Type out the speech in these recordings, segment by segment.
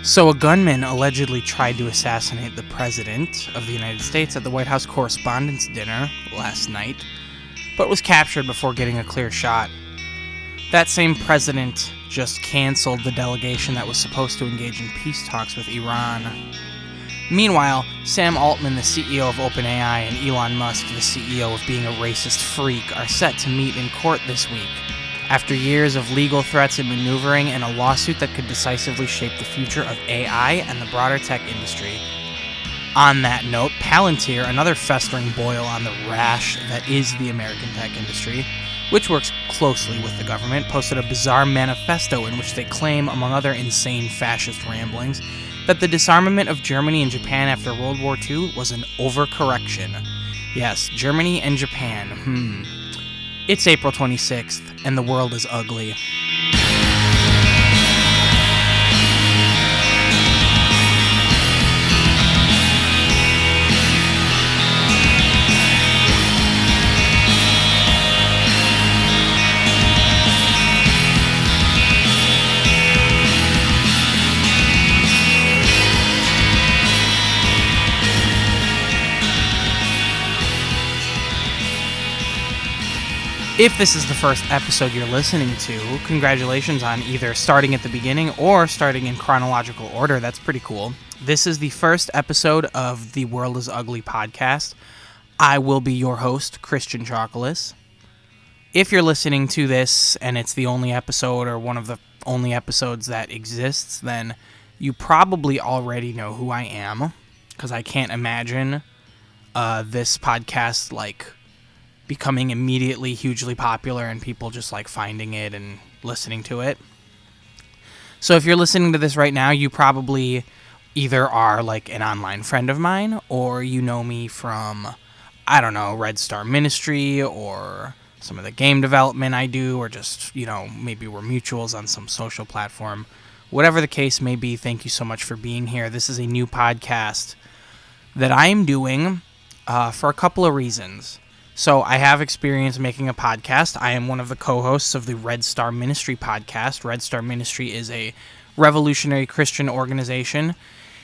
So a gunman allegedly tried to assassinate the President of the United States at the White House Correspondents' Dinner last night, but was captured before getting a clear shot. That same president just canceled the delegation that was supposed to engage in peace talks with Iran. Meanwhile, Sam Altman, the CEO of OpenAI, and Elon Musk, the CEO of being a racist freak, are set to meet in court this week, after years of legal threats and maneuvering and a lawsuit that could decisively shape the future of AI and the broader tech industry. On that note, Palantir, another festering boil on the rash that is the American tech industry, which works closely with the government, posted a bizarre manifesto in which they claim, among other insane fascist ramblings, that the disarmament of Germany and Japan after World War II was an overcorrection. Yes, Germany and Japan, It's April 26th, and the world is ugly. If this is the first episode you're listening to, congratulations on either starting at the beginning or starting in chronological order. That's pretty cool. This is the first episode of the World is Ugly podcast. I will be your host, Christian Chocolis. If you're listening to this and it's the only episode or one of the only episodes that exists, then you probably already know who I am, because I can't imagine this podcast becoming immediately hugely popular and people just finding it and listening to it. So if you're listening to this right now, you probably either are an online friend of mine, or you know me from, Red Star Ministry, or some of the game development I do, or just, maybe we're mutuals on some social platform. Whatever the case may be, thank you so much for being here. This is a new podcast that I am doing for a couple of reasons. So I have experience making a podcast. I am one of the co-hosts of the Red Star Ministry podcast. Red Star Ministry is a revolutionary Christian organization,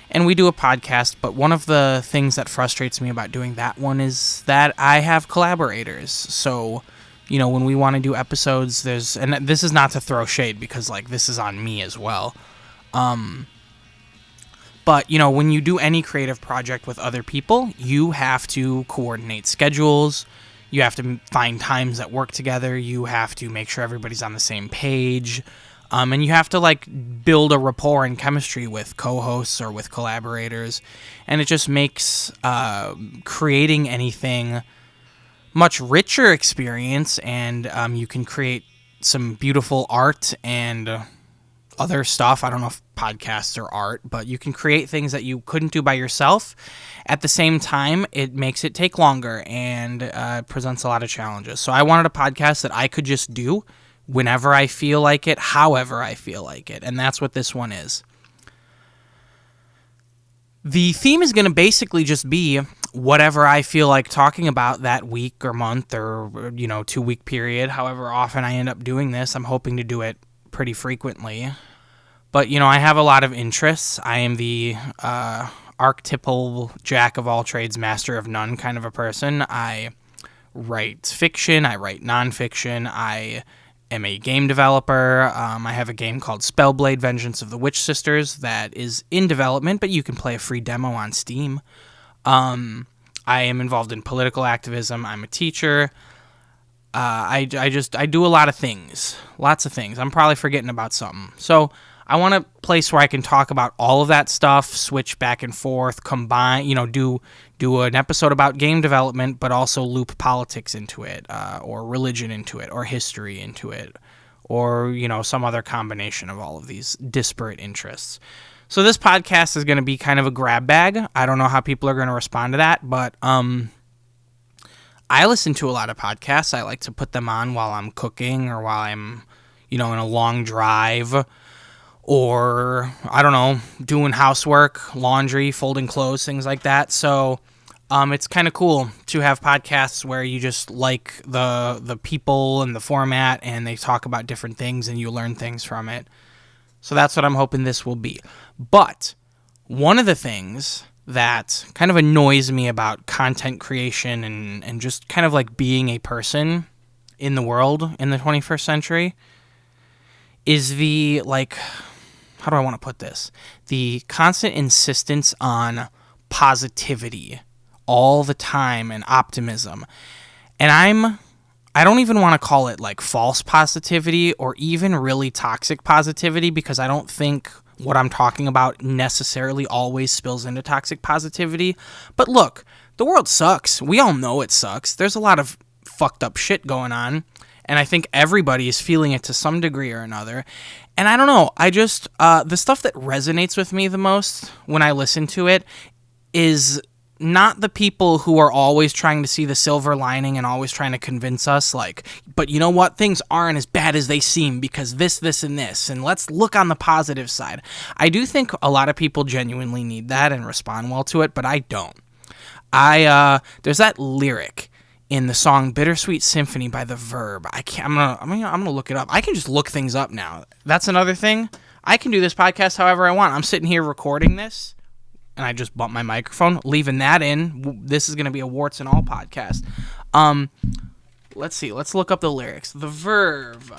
and we do a podcast, but one of the things that frustrates me about doing that one is that I have collaborators. So, when we want to do episodes, and this is not to throw shade, because this is on me as well. But, when you do any creative project with other people, you have to coordinate schedules, you have to find times that work together, you have to make sure everybody's on the same page, and you have to, build a rapport and chemistry with co-hosts or with collaborators, and it just makes creating anything much richer experience, and you can create some beautiful art and other stuff. I don't know if podcasts are art, but you can create things that you couldn't do by yourself. At the same time, it makes it take longer and presents a lot of challenges. So I wanted a podcast that I could just do whenever I feel like it, however I feel like it, and that's what this one is. The theme is going to basically just be whatever I feel like talking about that week or month or 2-week period, however often I end up doing this. I'm hoping to do it pretty frequently. But, I have a lot of interests. I am the archetypal jack of all trades, master of none kind of a person. I write fiction. I write nonfiction. I am a game developer. I have a game called Spellblade: Vengeance of the Witch Sisters that is in development, but you can play a free demo on Steam. I am involved in political activism. I'm a teacher. I do a lot of things. Lots of things. I'm probably forgetting about something. So I want a place where I can talk about all of that stuff, switch back and forth, combine, do an episode about game development, but also loop politics into it, or religion into it, or history into it, or, some other combination of all of these disparate interests. So this podcast is going to be kind of a grab bag. I don't know how people are going to respond to that, but I listen to a lot of podcasts. I like to put them on while I'm cooking, or while I'm, in a long drive, or, doing housework, laundry, folding clothes, things like that. So it's kind of cool to have podcasts where you just like the people and the format, and they talk about different things and you learn things from it. So that's what I'm hoping this will be. But one of the things that kind of annoys me about content creation and just kind of like being a person in the world in the 21st century is the, like, how do I want to put this? The constant insistence on positivity all the time and optimism. And I don't even want to call it like false positivity or even really toxic positivity, because I don't think what I'm talking about necessarily always spills into toxic positivity. But look, the world sucks. We all know it sucks. There's a lot of fucked up shit going on, and I think everybody is feeling it to some degree or another. And I don't know, I just, the stuff that resonates with me the most when I listen to it is not the people who are always trying to see the silver lining and always trying to convince us, like, but you know what, things aren't as bad as they seem because this, and this, and let's look on the positive side. I do think a lot of people genuinely need that and respond well to it, but I don't. There's that lyric in the song Bittersweet Symphony by The Verb. I'm gonna look it up. I can just look things up now. That's another thing. I can do this podcast however I want. I'm sitting here recording this, and I just bumped my microphone, leaving that in. This is going to be a warts and all podcast. Let's see. Let's look up the lyrics. The Verve,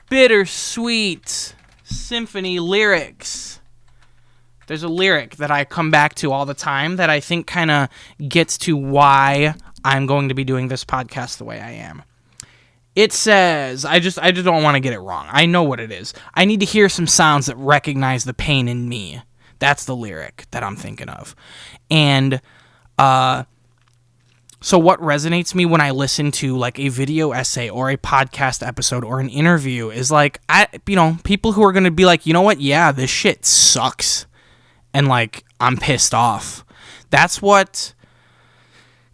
Bittersweet Symphony lyrics. There's a lyric that I come back to all the time that I think kind of gets to why I'm going to be doing this podcast the way I am. It says, I just don't want to get it wrong. I know what it is. I need to hear some sounds that recognize the pain in me. That's the lyric that I'm thinking of. And so what resonates me when I listen to like a video essay or a podcast episode or an interview is like, people who are going to be like, you know what? Yeah, this shit sucks. And like, I'm pissed off. That's what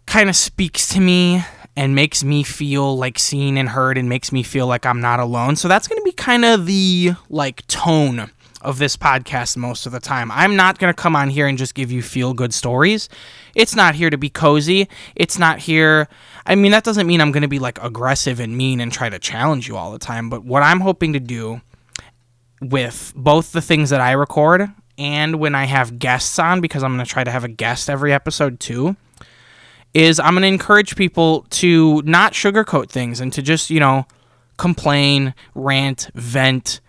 kind of speaks to me and makes me feel like seen and heard and makes me feel like I'm not alone. So that's going to be kind of the like tone of this podcast most of the time. I'm not going to come on here and just give you feel-good stories. It's not here to be cozy. It's not here... I mean, that doesn't mean I'm going to be, like, aggressive and mean and try to challenge you all the time, but what I'm hoping to do with both the things that I record and when I have guests on, because I'm going to try to have a guest every episode too, is I'm going to encourage people to not sugarcoat things and to just, complain, rant, vent.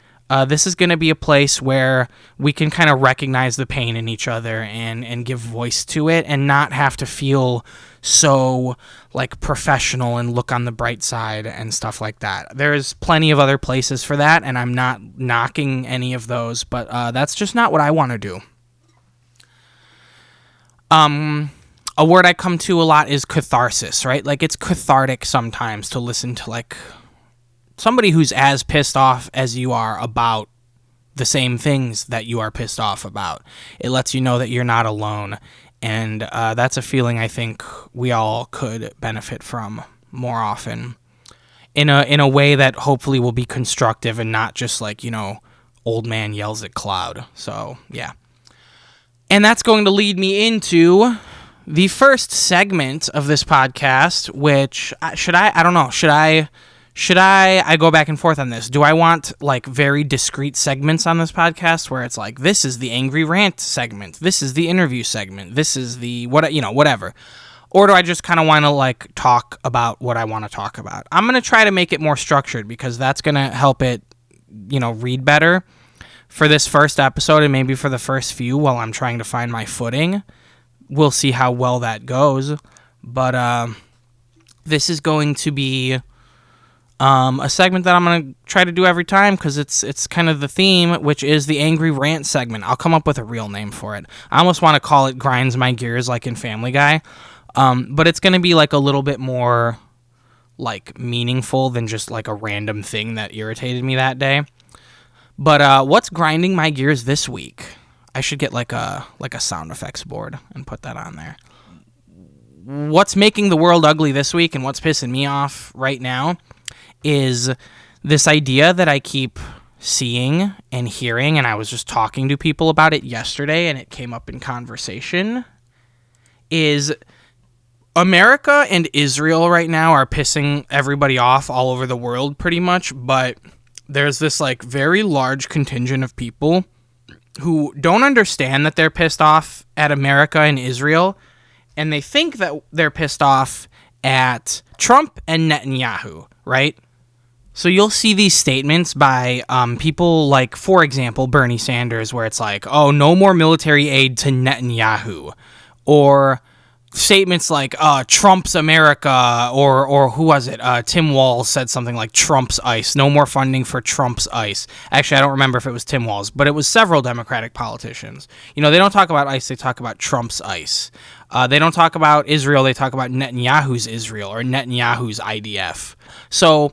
This is going to be a place where we can kind of recognize the pain in each other and give voice to it and not have to feel so like professional and look on the bright side and stuff like that. There's plenty of other places for that, and I'm not knocking any of those, but that's just not what I want to do. A word I come to a lot is catharsis, right? Like, it's cathartic sometimes to listen to like somebody who's as pissed off as you are about the same things that you are pissed off about. It lets you know that you're not alone. And that's a feeling I think we all could benefit from more often in a way that hopefully will be constructive and not just like, old man yells at cloud. So, yeah. And that's going to lead me into the first segment of this podcast, which should I go back and forth on this? Do I want like very discrete segments on this podcast where it's like, this is the angry rant segment, this is the interview segment, this is the whatever? Or do I just kind of want to like talk about what I want to talk about? I'm going to try to make it more structured because that's going to help it, read better for this first episode and maybe for the first few while I'm trying to find my footing. We'll see how well that goes. But this is going to be a segment that I'm going to try to do every time because it's kind of the theme, which is the angry rant segment. I'll come up with a real name for it. I almost want to call it Grinds My Gears like in Family Guy. But it's going to be like a little bit more like meaningful than just like a random thing that irritated me that day. But what's grinding my gears this week? I should get like a sound effects board and put that on there. What's making the world ugly this week and what's pissing me off right now is this idea that I keep seeing and hearing, and I was just talking to people about it yesterday and it came up in conversation, is America and Israel right now are pissing everybody off all over the world pretty much, but there's this like very large contingent of people who don't understand that they're pissed off at America and Israel, and they think that they're pissed off at Trump and Netanyahu, right? So you'll see these statements by people like, for example, Bernie Sanders, where it's like, oh, no more military aid to Netanyahu, or statements like Trump's America, or who was it? Tim Walz said something like Trump's ICE, no more funding for Trump's ICE. Actually, I don't remember if it was Tim Walz, but it was several Democratic politicians. You know, they don't talk about ICE, they talk about Trump's ICE. They don't talk about Israel, they talk about Netanyahu's Israel or Netanyahu's IDF. So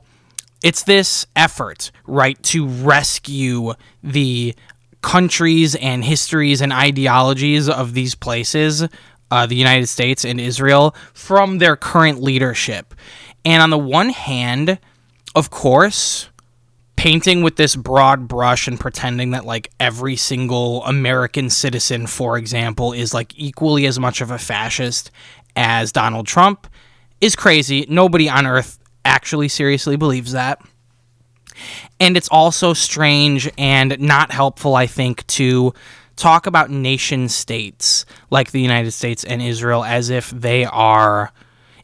it's this effort, right, to rescue the countries and histories and ideologies of these places, the United States and Israel, from their current leadership. And on the one hand, of course, painting with this broad brush and pretending that like every single American citizen, for example, is like equally as much of a fascist as Donald Trump is crazy. Nobody on earth actually seriously believes that. And it's also strange and not helpful, I think, to talk about nation states like the United States and Israel as if they are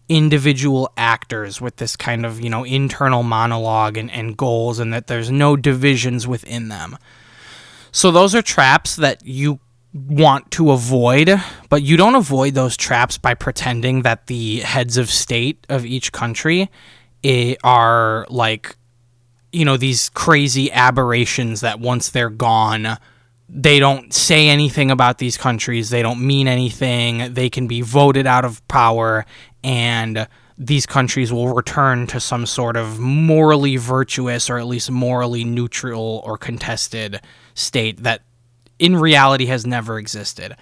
individual actors with this kind of, internal monologue and goals, and that there's no divisions within them. So those are traps that you want to avoid, but you don't avoid those traps by pretending that the heads of state of each country are like, these crazy aberrations that once they're gone, they don't say anything about these countries. They don't mean anything. They can be voted out of power, and these countries will return to some sort of morally virtuous or at least morally neutral or contested state that in reality has never existed.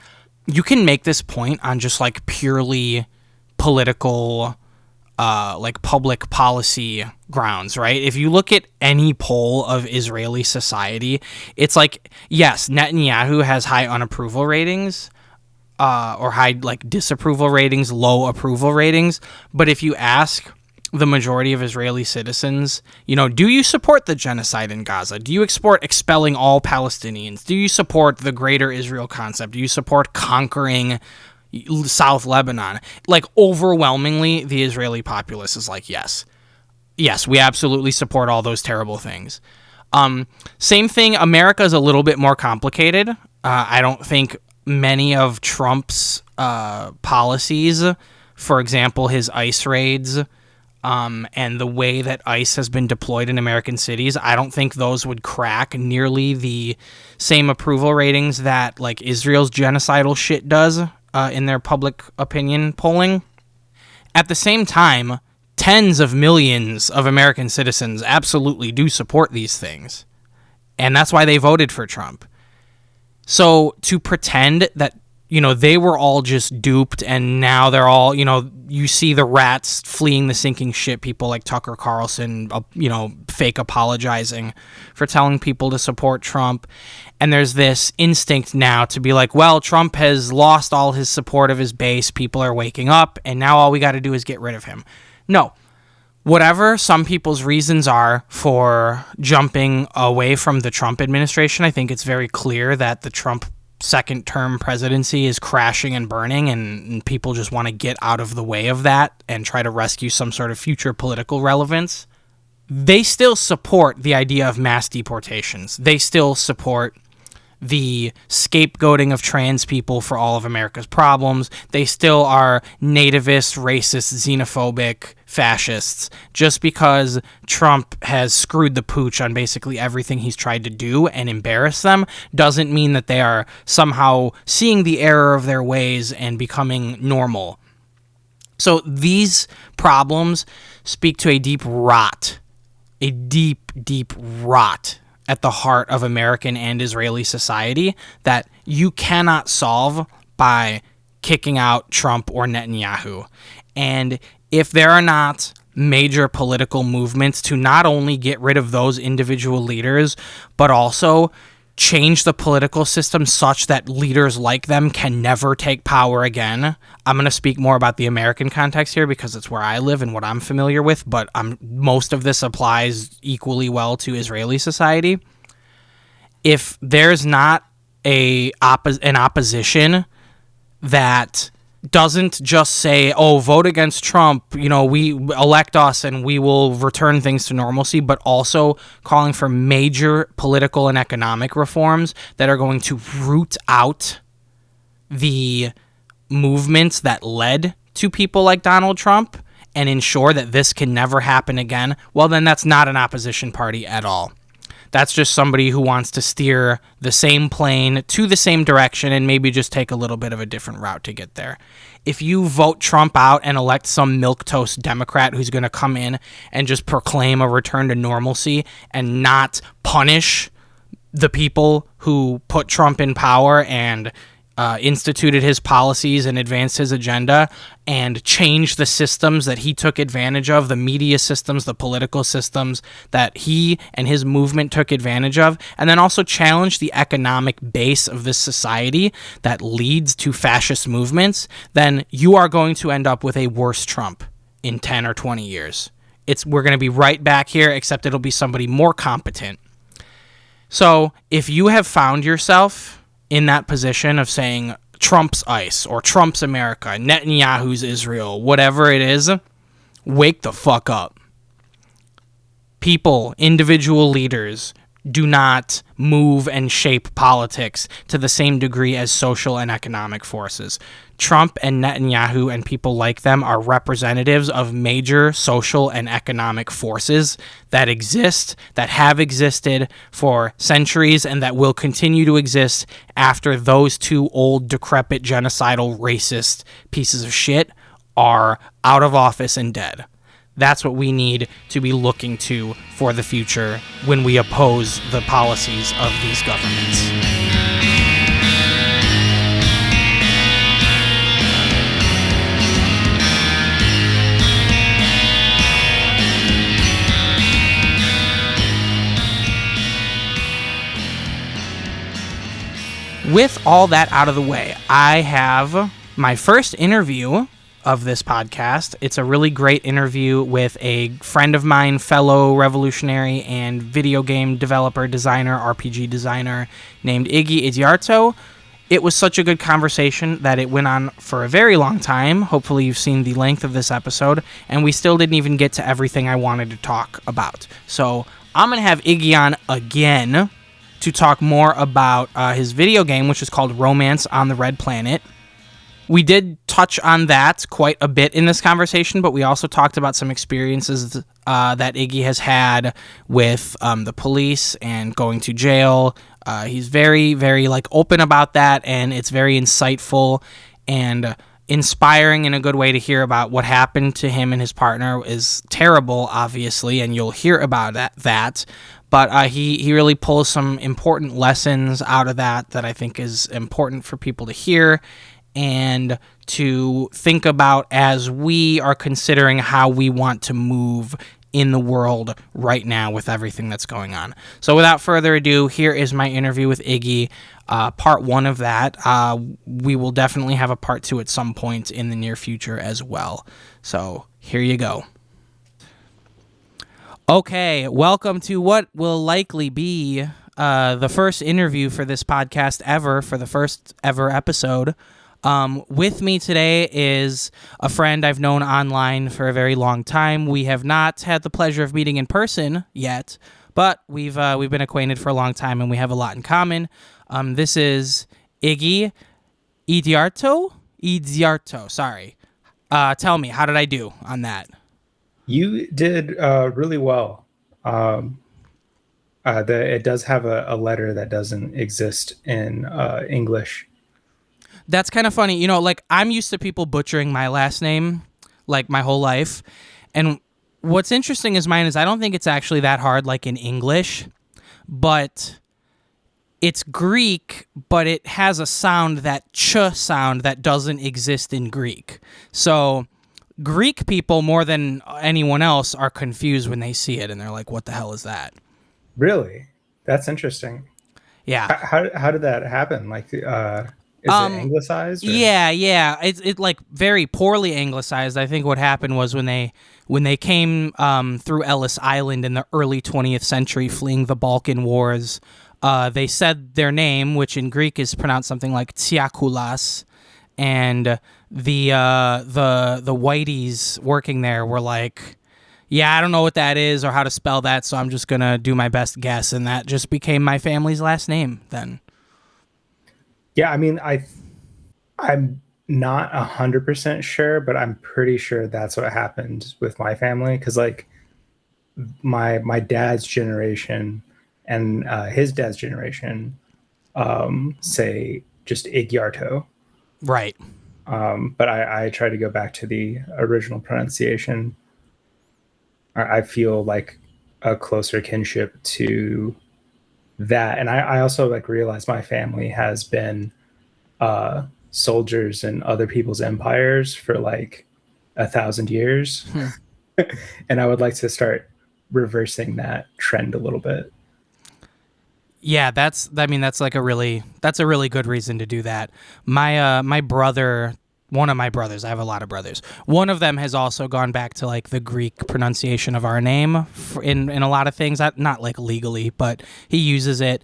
You can make this point on just like purely political, like public policy grounds, right? If you look at any poll of Israeli society, it's like, yes, Netanyahu has high unapproval ratings, or high like disapproval ratings, low approval ratings. But if you ask the majority of Israeli citizens, do you support the genocide in Gaza? Do you support expelling all Palestinians? Do you support the greater Israel concept? Do you support conquering South Lebanon? Like, overwhelmingly, the Israeli populace is like, yes, we absolutely support all those terrible things. Same thing, America is a little bit more complicated. I don't think many of Trump's policies, for example, his ICE raids, and the way that ICE has been deployed in American cities, I don't think those would crack nearly the same approval ratings that like Israel's genocidal shit does in their public opinion polling. At the same time, tens of millions of American citizens absolutely do support these things. And that's why they voted for Trump. So to pretend that, they were all just duped and now they're all, you see the rats fleeing the sinking ship, people like Tucker Carlson, fake apologizing for telling people to support Trump. And there's this instinct now to be like, well, Trump has lost all his support of his base. People are waking up and now all we got to do is get rid of him. No. Whatever some people's reasons are for jumping away from the Trump administration, I think it's very clear that the Trump second-term presidency is crashing and burning, and people just want to get out of the way of that and try to rescue some sort of future political relevance. They still support the idea of mass deportations. They still support the scapegoating of trans people for all of America's problems. They still are nativist, racist, xenophobic fascists. Just because Trump has screwed the pooch on basically everything he's tried to do and embarrass them doesn't mean that they are somehow seeing the error of their ways and becoming normal. So these problems speak to a deep rot at the heart of American and Israeli society that you cannot solve by kicking out Trump or Netanyahu. And if there are not major political movements to not only get rid of those individual leaders, but also change the political system such that leaders like them can never take power again. I'm going to speak more about the American context here because it's where I live and what I'm familiar with, but most of this applies equally well to Israeli society. If there's not an opposition that doesn't just say, oh, vote against Trump, we elect us and we will return things to normalcy, but also calling for major political and economic reforms that are going to root out the movements that led to people like Donald Trump and ensure that this can never happen again, well, then that's not an opposition party at all. That's just somebody who wants to steer the same plane to the same direction and maybe just take a little bit of a different route to get there. If you vote Trump out and elect some milquetoast Democrat who's going to come in and just proclaim a return to normalcy and not punish the people who put Trump in power and instituted his policies and advanced his agenda and changed the systems that he took advantage of, the media systems, the political systems that he and his movement took advantage of, and then also challenge the economic base of this society that leads to fascist movements, then you are going to end up with a worse Trump in 10 or 20 years. We're going to be right back here, except it'll be somebody more competent. So if you have found yourself in that position of saying Trump's ICE or Trump's America, Netanyahu's Israel, whatever it is, wake the fuck up. People, individual leaders, do not move and shape politics to the same degree as social and economic forces. Trump and Netanyahu and people like them are representatives of major social and economic forces that exist, that have existed for centuries, and that will continue to exist after those two old, decrepit, genocidal, racist pieces of shit are out of office and dead. That's what we need to be looking to for the future when we oppose the policies of these governments. With all that out of the way, I have my first interview of this podcast. It's a really great interview with a friend of mine, fellow revolutionary and video game developer, designer, RPG designer named Igy Igyarto. It was such a good conversation that it went on for a very long time. Hopefully you've seen the length of this episode, and we still didn't even get to everything I wanted to talk about. So I'm going to have Igy on again to talk more about his video game, which is called Romance on the Red Planet. We did touch on that quite a bit in this conversation, but we also talked about some experiences that Igy has had with the police and going to jail. He's very, very open about that, and it's very insightful and inspiring in a good way to hear about what happened to him and his partner. Is terrible, obviously, and you'll hear about that. But he really pulls some important lessons out of that I think is important for people to hear and to think about as we are considering how we want to move in the world right now with everything that's going on. So without further ado, here is my interview with Igy, part one of that. We will definitely have a part two at some point in the near future as well. So here you go. Okay, welcome to what will likely be the first interview for this podcast ever, for the first ever episode. With me today is a friend I've known online for a very long time. We have not had the pleasure of meeting in person yet, but we've been acquainted for a long time, and we have a lot in common. This is Igy Igyarto. Sorry. Tell me, how did I do on that? You did really well. It does have a letter that doesn't exist in English. That's kind of funny. I'm used to people butchering my last name, my whole life. And what's interesting is I don't think it's actually that hard, in English. But it's Greek, but it has a sound, that ch sound, that doesn't exist in Greek. So Greek people, more than anyone else, are confused when they see it, and they're like, what the hell is that? Really? That's interesting. Yeah. How did that happen? Like, is it Um, anglicized or? yeah, yeah. It's like very poorly anglicized. I think what happened was when they came through Ellis Island in the early 20th century, fleeing the Balkan Wars, they said their name, which in Greek is pronounced something like Tsiakulas, and the whiteys working there were like, yeah, I don't know what that is or how to spell that, so I'm just gonna do my best guess, and that just became my family's last name then. Yeah, I mean, I'm not 100% sure, but I'm pretty sure that's what happened with my family. Because like my dad's generation and his dad's generation say just Igyarto. Right. But I try to go back to the original pronunciation. I feel like a closer kinship to that, and I also like realize my family has been soldiers in other people's empires for like 1,000 years, Hmm. and I would like to start reversing that trend a little bit. Yeah, I mean that's a really good reason to do that. My brother, one of my brothers, I have a lot of brothers. One of them has also gone back to like the Greek pronunciation of our name in a lot of things, not like legally, but he uses it.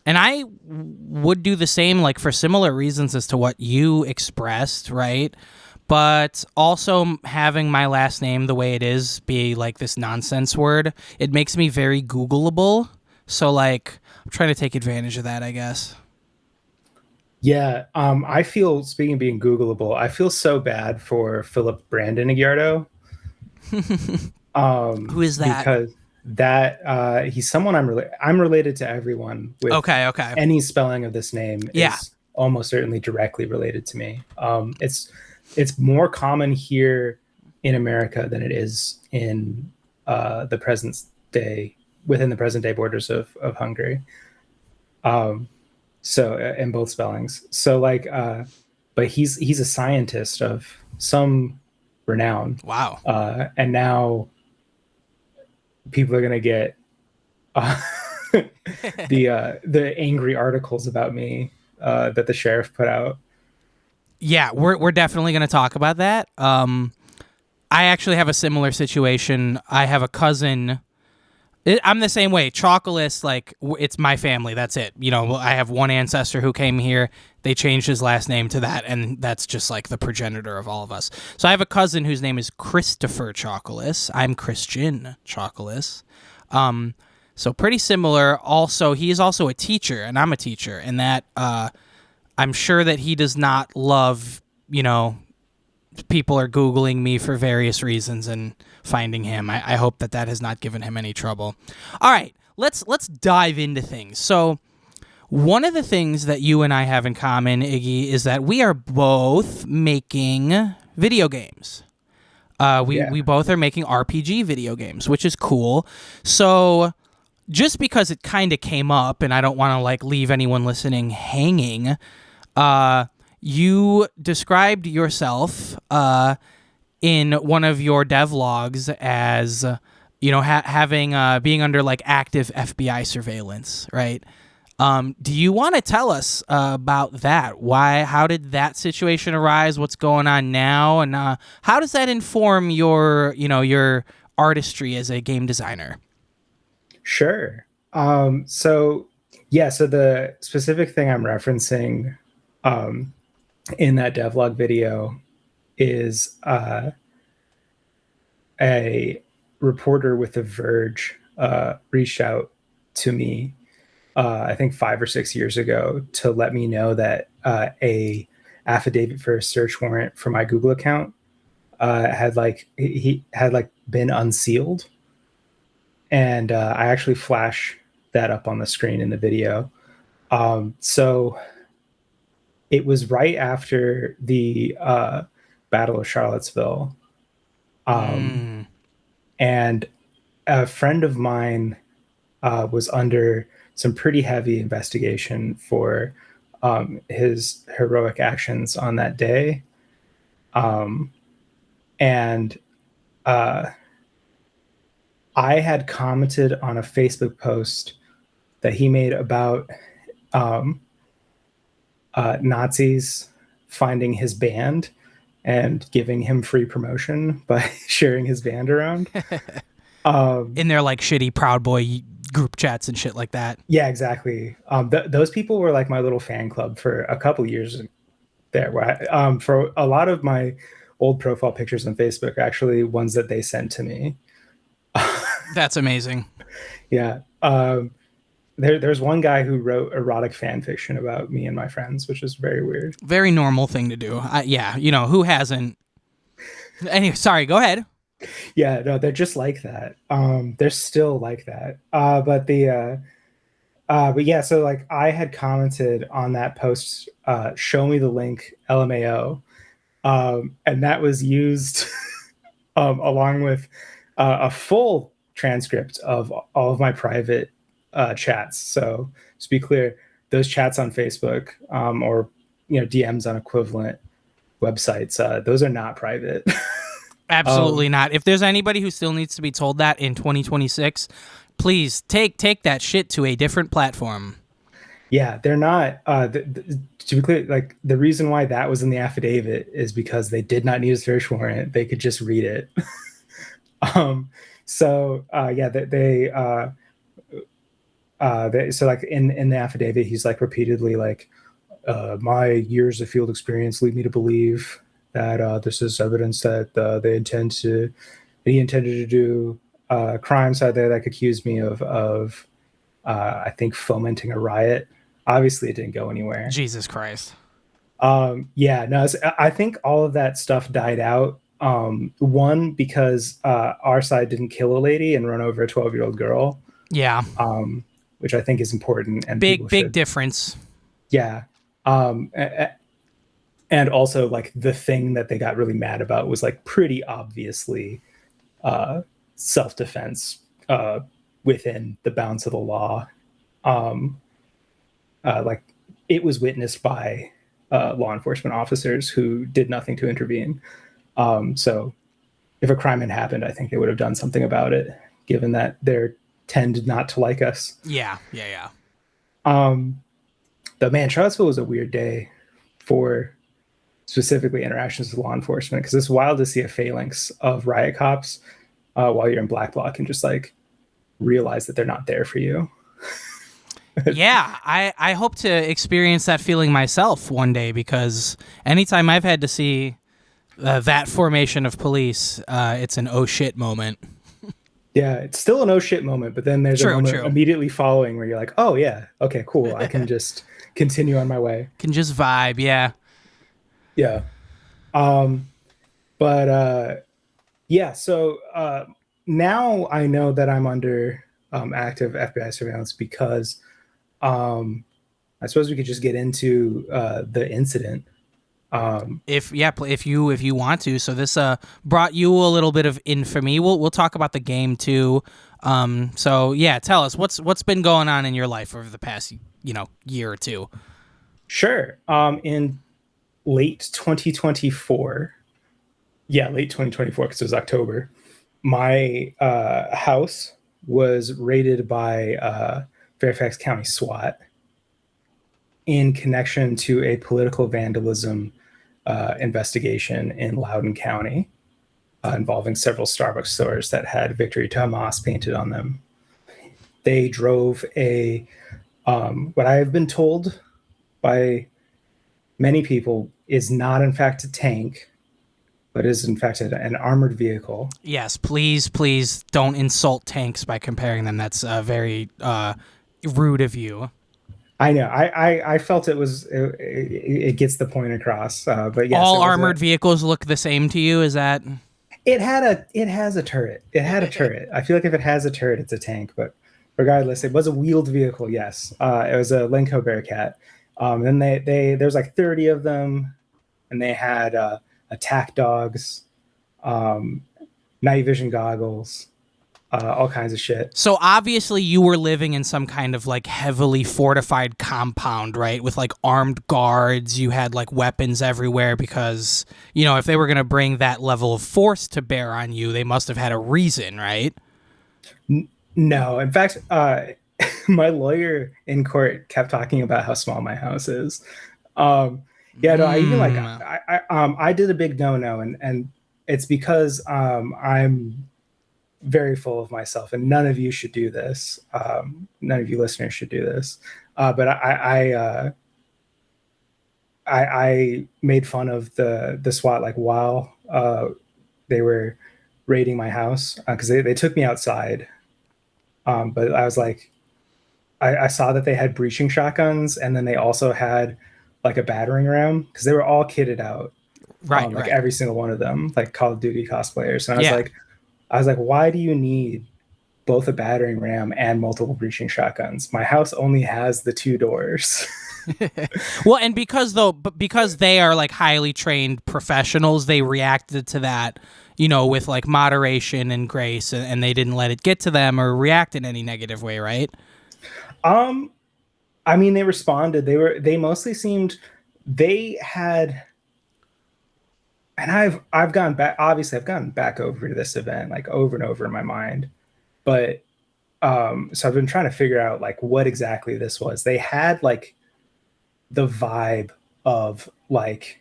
And I would do the same, like for similar reasons as to what you expressed, right? But also having my last name the way it is be like this nonsense word, it makes me very Googleable. So like I'm trying to take advantage of that, I guess. Yeah, I feel, speaking of being Googleable, I feel so bad for Philip Brandon Igyarto, Who is that? because that he's someone I'm related to everyone with Okay, okay. any spelling of this name Yeah. is almost certainly directly related to me. It's more common here in America than it is in the present day, within the present day borders of Hungary. Um, so in both spellings. So like, but he's a scientist of some renown, Wow. and now people are gonna get uh, the angry articles about me that the sheriff put out. Yeah, we're definitely going to talk about that. I actually have a similar situation. I have a cousin. I'm the same way. Chocolus, like it's my family. That's it. You know, I have one ancestor who came here. They changed his last name to that, and that's just like the progenitor of all of us. So I have a cousin whose name is Christopher Chocolus. I'm Christian Chocolus. So pretty similar. Also, he is also a teacher, and I'm a teacher, and that I'm sure that he does not love, you know, people are Googling me for various reasons and finding him. I hope that that has not given him any trouble. All right, let's dive into things. So one of the things that you and I have in common, Iggy, is that we are both making video games. We Yeah, both are making RPG video games, which is cool. So just because it kind of came up, and I don't want to like leave anyone listening hanging, uh, you described yourself in one of your devlogs as having being under like active FBI surveillance, right? Do you want to tell us about that? Why? How did that situation arise? What's going on now? And how does that inform your artistry as a game designer? sure. So yeah, so the specific thing I'm referencing um, in that devlog video is a reporter with The Verge reached out to me, I think 5 or 6 years ago, to let me know that a affidavit for a search warrant for my Google account had like he had like been unsealed, and I actually flash that up on the screen in the video. So it was right after the Battle of Charlottesville, um, Mm, and a friend of mine was under some pretty heavy investigation for his heroic actions on that day. Um, and uh, I had commented on a Facebook post that he made about um, Nazis finding his band and giving him free promotion by sharing his band around. In their like shitty Proud Boy group chats and shit like that. Yeah, exactly. Those people were like my little fan club for a couple years there. Where for a lot of my old profile pictures on Facebook are actually ones that they sent to me. That's amazing. Yeah. There's one guy who wrote erotic fan fiction about me and my friends, which is very weird. Very normal thing to do. Yeah, who hasn't? Anyway, sorry, go ahead. Yeah, no, they're just like that. They're still like that. But yeah, so like I had commented on that post, show me the link, LMAO. And that was used along with a full transcript of all of my private chats. So to be clear, those chats on Facebook or DMs on equivalent websites, those are not private. Absolutely not. If there's anybody who still needs to be told that in 2026, please take that shit to a different platform. Yeah, they're not. To be clear, like the reason why that was in the affidavit is because they did not need a search warrant; they could just read it. Yeah, so like in the affidavit, he's like repeatedly like, my years of field experience lead me to believe that this is evidence that he intended to do crimes out there that could accuse me of I think fomenting a riot. Obviously, it didn't go anywhere. Jesus Christ. Yeah, no, I think all of that stuff died out. One, because our side didn't kill a lady and run over a 12-year-old girl. Yeah. Which I think is important and big difference. Yeah. And also like the thing that they got really mad about was like pretty obviously self-defense within the bounds of the law. Like it was witnessed by law enforcement officers who did nothing to intervene. So if a crime had happened, I think they would have done something about it, given that they're tend not to like us. Yeah. But man, Charlottesville was a weird day for specifically interactions with law enforcement, because it's wild to see a phalanx of riot cops while you're in Black Bloc and just like realize that they're not there for you. Yeah, I hope to experience that feeling myself one day, because anytime I've had to see that formation of police, it's an oh shit moment. Yeah, it's still an oh shit moment, but then there's a moment immediately following where you're like, oh yeah, okay, cool. I can just continue on my way. Can just vibe, yeah. Yeah. Yeah, so now I know that I'm under active FBI surveillance because I suppose we could just get into the incident. If you want to. So this brought you a little bit of infamy. We'll talk about the game too. So yeah, tell us what's been going on in your life over the past year or two. Sure. In late 2024. Yeah, late 2024 because it was October. My house was raided by Fairfax County SWAT in connection to a political vandalism investigation in Loudoun County involving several Starbucks stores that had Victory to Hamas painted on them. They drove a what I have been told by many people is not in fact a tank, but is in fact an armored vehicle. Yes, please don't insult tanks by comparing them. That's very rude of you. I know. I felt it gets the point across. But yes, all armored vehicles look the same to you. Is that? It has a turret. It had a turret. I feel like if it has a turret, it's a tank. But regardless, it was a wheeled vehicle. Yes, it was a Lenco Bearcat. Then there's like 30 of them, and they had attack dogs, night vision goggles. All kinds of shit. So obviously you were living in some kind of like heavily fortified compound, right? With like armed guards. You had like weapons everywhere because, if they were going to bring that level of force to bear on you, they must have had a reason, right? No. In fact, my lawyer in court kept talking about how small my house is. Um, yeah, no, I even like Mm. I did a big no, and it's because I'm very full of myself, and none of you should do this. None of you listeners should do this. But I made fun of the SWAT like while they were raiding my house because they took me outside. But I was like, I saw that they had breaching shotguns, and then they also had like a battering ram because they were all kitted out, Right, like right. every single one of them, like Call of Duty cosplayers. And Yeah. I was like, why do you need both a battering ram and multiple breaching shotguns? My house only has the two doors. Well, and because they are like highly trained professionals, they reacted to that, with like moderation and grace, and they didn't let it get to them or react in any negative way, right? um, I mean, they responded. They mostly seemed they had, and I've gone back. Obviously, I've gone back over this event like over and over in my mind, but so I've been trying to figure out like what exactly this was. They had like the vibe of like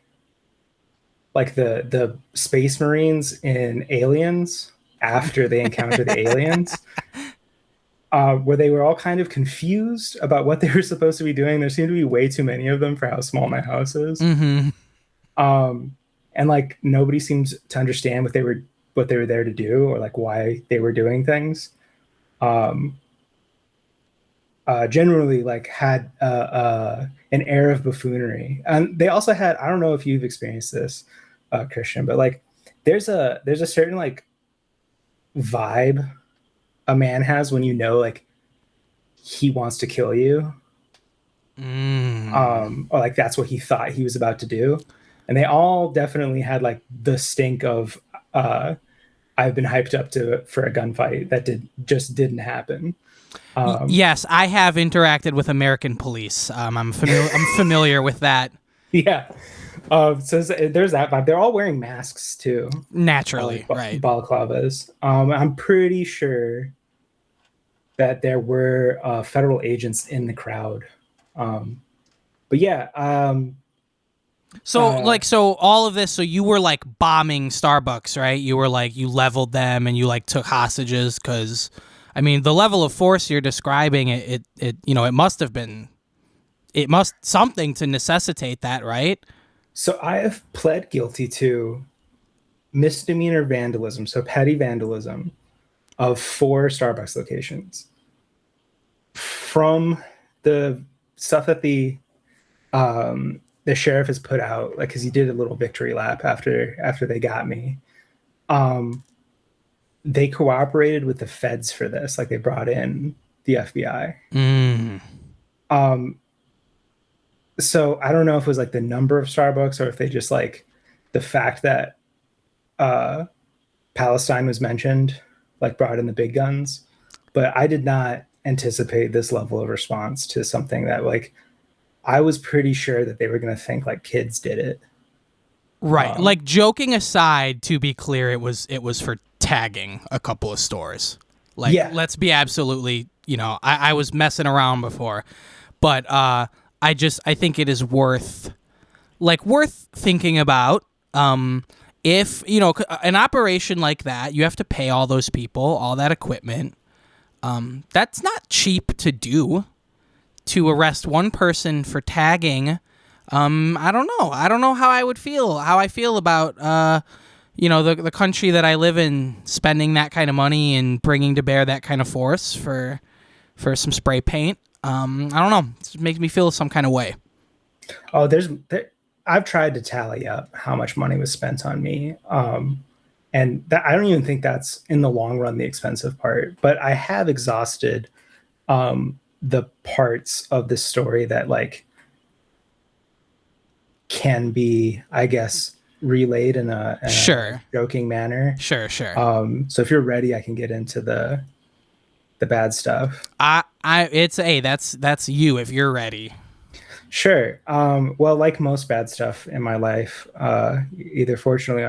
the space marines in Aliens after they encounter the aliens, where they were all kind of confused about what they were supposed to be doing. There seemed to be way too many of them for how small my house is. Mm-hmm. um, and like nobody seems to understand what they were there to do or like why they were doing things. um, Generally like had an air of buffoonery. And they also had, I don't know if you've experienced this, Christian, but like there's a certain like vibe a man has when you know like he wants to kill you, Mm. or like that's what he thought he was about to do. And they all definitely had like the stink of uh, I've been hyped up to for a gunfight that didn't happen. Yes, I have interacted with American police. I'm familiar with that. Yeah. So there's that vibe. They're all wearing masks too, like Naturally, right? balaclavas. I'm pretty sure that there were federal agents in the crowd. Um, but yeah, So all of this. So you were like bombing Starbucks, right? You were like you leveled them and you like took hostages because, I mean, the level of force you're describing, it must have been, it must something to necessitate that, right? so I have pled guilty to misdemeanor vandalism, so petty vandalism of 4 Starbucks locations. From the stuff that the sheriff has put out, like because he did a little victory lap after they got me. Um, they cooperated with the feds for this, like they brought in the FBI. Mm. Um, so I don't know if it was like the number of Starbucks or if they just like the fact that uh, Palestine was mentioned, like brought in the big guns. But I did not anticipate this level of response to something that like I was pretty sure that they were going to think like kids did it. Right. Um, Like joking aside, to be clear, it was for tagging a couple of stores. Like yeah. let's be absolutely, I was messing around before, but I think it is worth thinking about. If an operation like that, you have to pay all those people, all that equipment. That's not cheap to do. To arrest one person for tagging, I don't know. I don't know how I would feel. How I feel about the country that I live in spending that kind of money and bringing to bear that kind of force for some spray paint. I don't know. It makes me feel some kind of way. Oh, I've tried to tally up how much money was spent on me. And that I don't even think that's in the long run the expensive part, but I have exhausted the parts of the story that like can be, I guess, relayed in a Sure, joking manner. sure. So if you're ready, I can get into the bad stuff. It's that's you if you're ready. Sure. Well, like most bad stuff in my life, either fortunately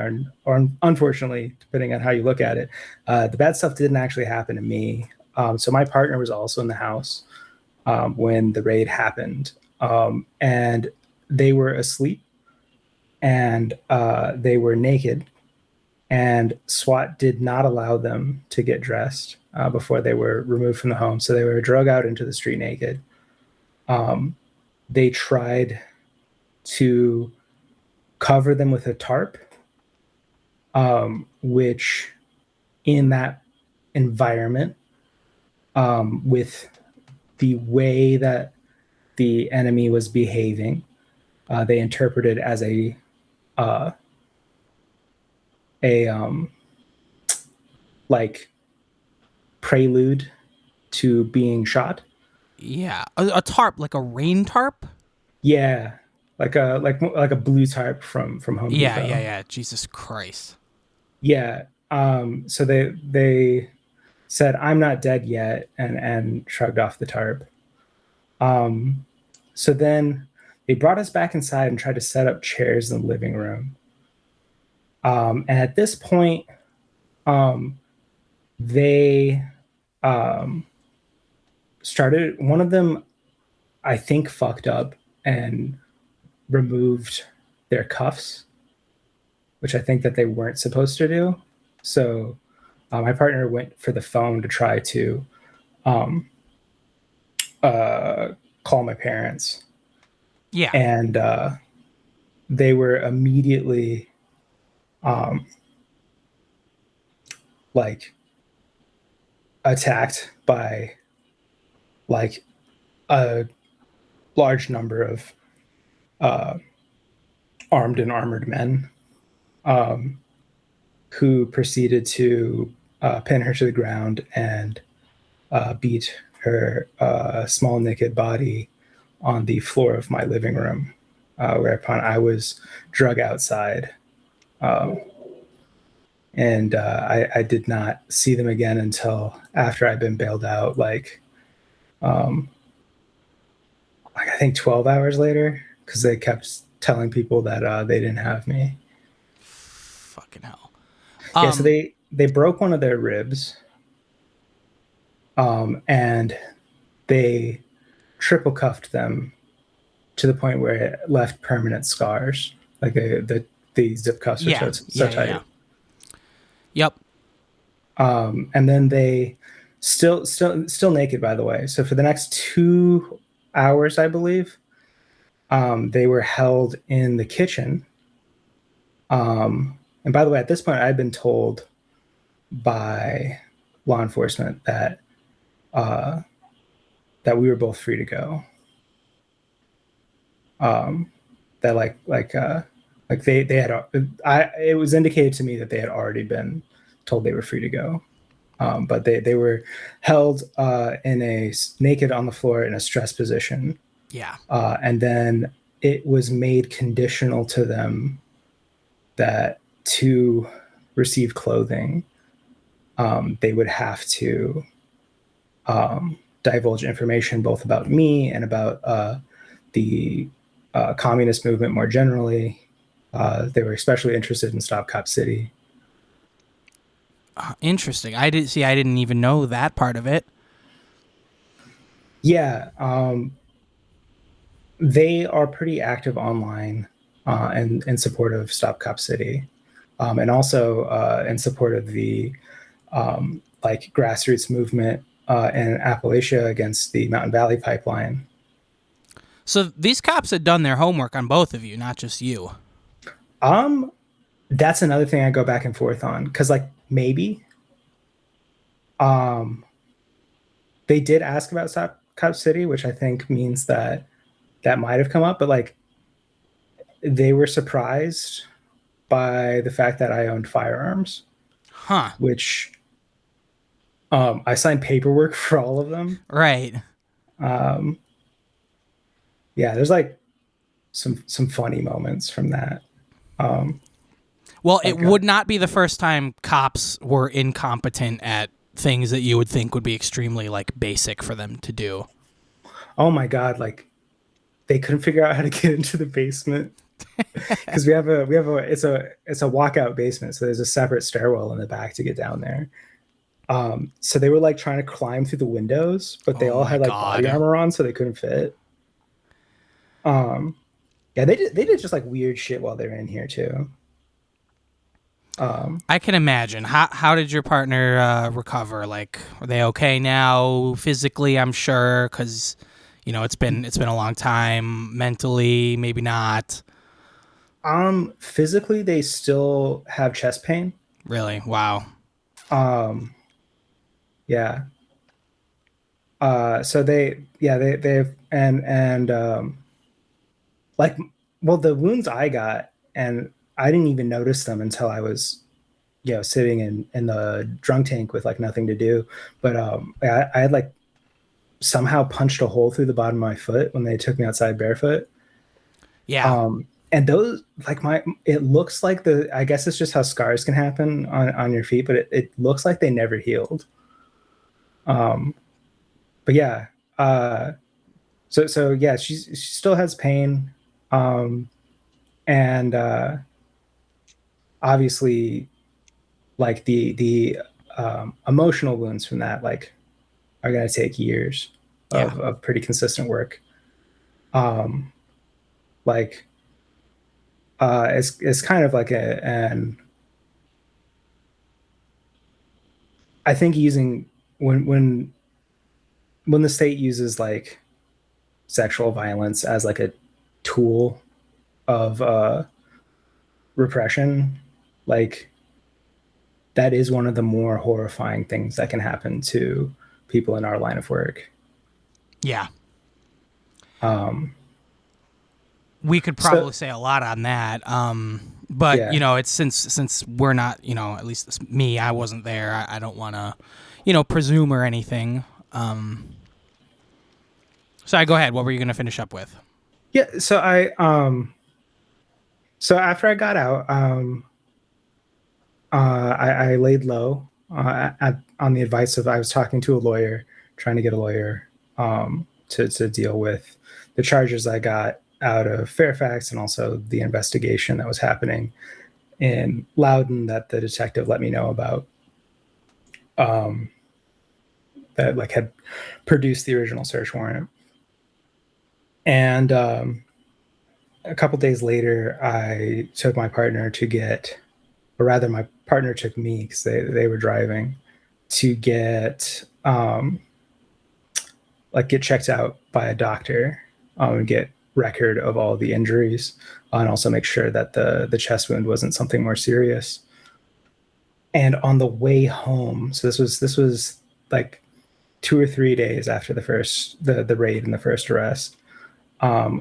or unfortunately, depending on how you look at it, the bad stuff didn't actually happen to me. So my partner was also in the house when the raid happened, and they were asleep and they were naked, and SWAT did not allow them to get dressed before they were removed from the home. So they were drug out into the street naked. Um, they tried to cover them with a tarp, which in that environment, with the way that the enemy was behaving, they interpreted as uh, a like prelude to being shot. Yeah, a tarp, like a rain tarp. Yeah, like a blue tarp from Home Yeah, yeah, Depot. yeah. Jesus Christ. Yeah. So they said, "I'm not dead yet," and shrugged off the tarp. Um, so then they brought us back inside and tried to set up chairs in the living room. And at this point, um, they um, started. One of them, I think, fucked up and removed their cuffs, which I think that they weren't supposed to do. So my partner went for the phone to try to um, uh, call my parents, Yeah. and they were immediately um, like attacked by like a large number of uh, armed and armored men, um, who proceeded to pin her to the ground and beat her small naked body on the floor of my living room, whereupon I was drug outside. Um, and I did not see them again until after I'd been bailed out, um, like I think 12 hours later, because they kept telling people that they didn't have me. Fucking hell. Yeah, so Um. they broke one of their ribs, and they triple cuffed them to the point where it left permanent scars. Like the zip cuffs were Yeah. so Yeah. Yeah. Yeah. tight. Yep. And then they still naked, by the way. So for the next 2 hours, I believe, they were held in the kitchen. And by the way, at this point, I'd been told by law enforcement uh, that we were both free to go. Um, that like they had it was indicated to me that they had already been told they were free to go. But they were held in a naked on the floor in a stress position, Yeah. and then it was made conditional to them that to receive clothing, they would have to divulge information both about me and about the communist movement more generally. They were especially interested in Stop Cop City. Interesting. I did see. I didn't even know that part of it. Yeah, they are pretty active online and in support of Stop Cop City, and also in support of the like grassroots movement in Appalachia against the Mountain Valley Pipeline. So these cops had done their homework on both of you, not just you. Um, that's another thing I go back and forth on because like maybe um, they did ask about Stop Cop City, which I think means that that might have come up, but like they were surprised by the fact that I owned firearms, Huh. which I signed paperwork for all of them. Right. Um, yeah, there's like some funny moments from that. Um, Well, it like, would not be the first time cops were incompetent at things that you would think would be extremely like basic for them to do. oh my god, like they couldn't figure out how to get into the basement because we have a it's a walkout basement, so there's a separate stairwell in the back to get down there. So they were like trying to climb through the windows, but they Oh all my had like body God. armor on, so they couldn't fit. Um, yeah, they did just like weird shit while they were in here too. Um, I can imagine. How did your partner recover? Like, are they okay now physically? I'm sure, because it's been a long time. Mentally, maybe not. physically they still have chest pain. Really? Wow. Um, yeah. So they've like, well, the wounds I got, and I didn't even notice them until I was, sitting in the drunk tank with like nothing to do. But I had like somehow punched a hole through the bottom of my foot when they took me outside barefoot. Yeah. And those, like, it looks like I guess it's just how scars can happen on your feet, but it looks like they never healed. Um, but yeah, uh, so yeah, she still has pain. Um, and obviously, like the emotional wounds from that, like, are going to take years Yeah. of pretty consistent work. Um, like, it's kind of like an I think using when the state uses like sexual violence as like a tool of repression, like, that is one of the more horrifying things that can happen to people in our line of work. Yeah. Um, We could so probably say a lot on that. But yeah, it's since we're not, at least it's me, I wasn't there. I don't want to, presume or anything. Sorry, go ahead. What were you going to finish up with? yeah. So after I got out, I laid low on the advice of I was talking to a lawyer, trying to get a lawyer to deal with the charges I got out of Fairfax and also the investigation that was happening in Loudon that the detective let me know about, um, that like had produced the original search warrant. And a couple days later, I took my partner to get, or rather, my partner took me because they were driving to get checked out by a doctor, and get record of all the injuries, and also make sure that the chest wound wasn't something more serious. And on the way home, so this was like 2 or 3 days after the raid and the first arrest,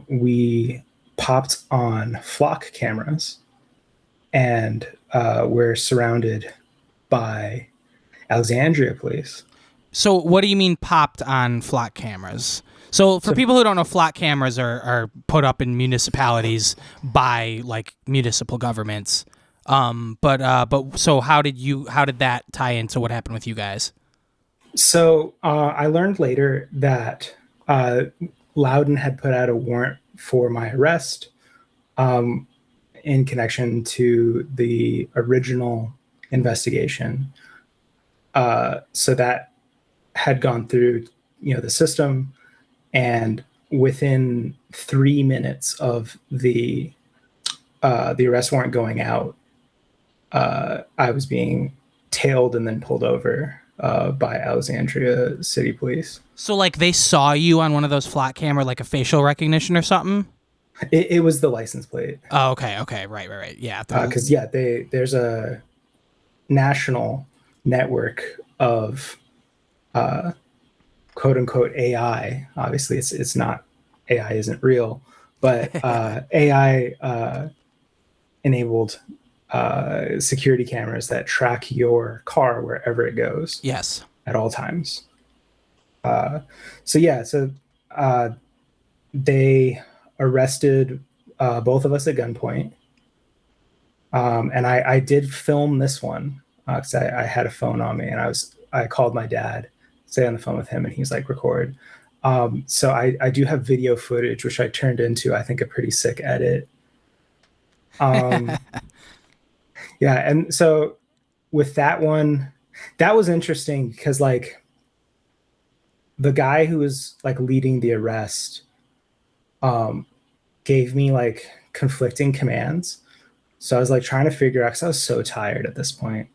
we popped on flock cameras, and we're surrounded by Alexandria police. So, what do you mean popped on flock cameras? So, for So people who don't know, flock cameras are put up in municipalities by like municipal governments. But so how did that tie into what happened with you guys? I learned later that uh, Loudon had put out a warrant for my arrest, um, in connection to the original investigation. So that had gone through, the system, and within 3 minutes of the arrest warrant going out, I was being tailed and then pulled over by Alexandria City Police. So, like, they saw you on one of those flock camera, like a facial recognition or something. It was the license plate, Oh, okay, okay, right. Yeah, because yeah, there's a national network of uh, quote unquote AI. Obviously, it's not, AI isn't real, but AI enabled security cameras that track your car wherever it goes yes. at all times. Uh, so yeah, so uh, they arrested both of us at gunpoint, and I did film this one because I had a phone on me, and I called my dad, stay on the phone with him, and he's like, record. So I do have video footage, which I turned into, I think, a pretty sick edit. Um, yeah, and so with that one, that was interesting because like the guy who was like leading the arrest um gave me like conflicting commands. So I was like trying to figure out because I was so tired at this point.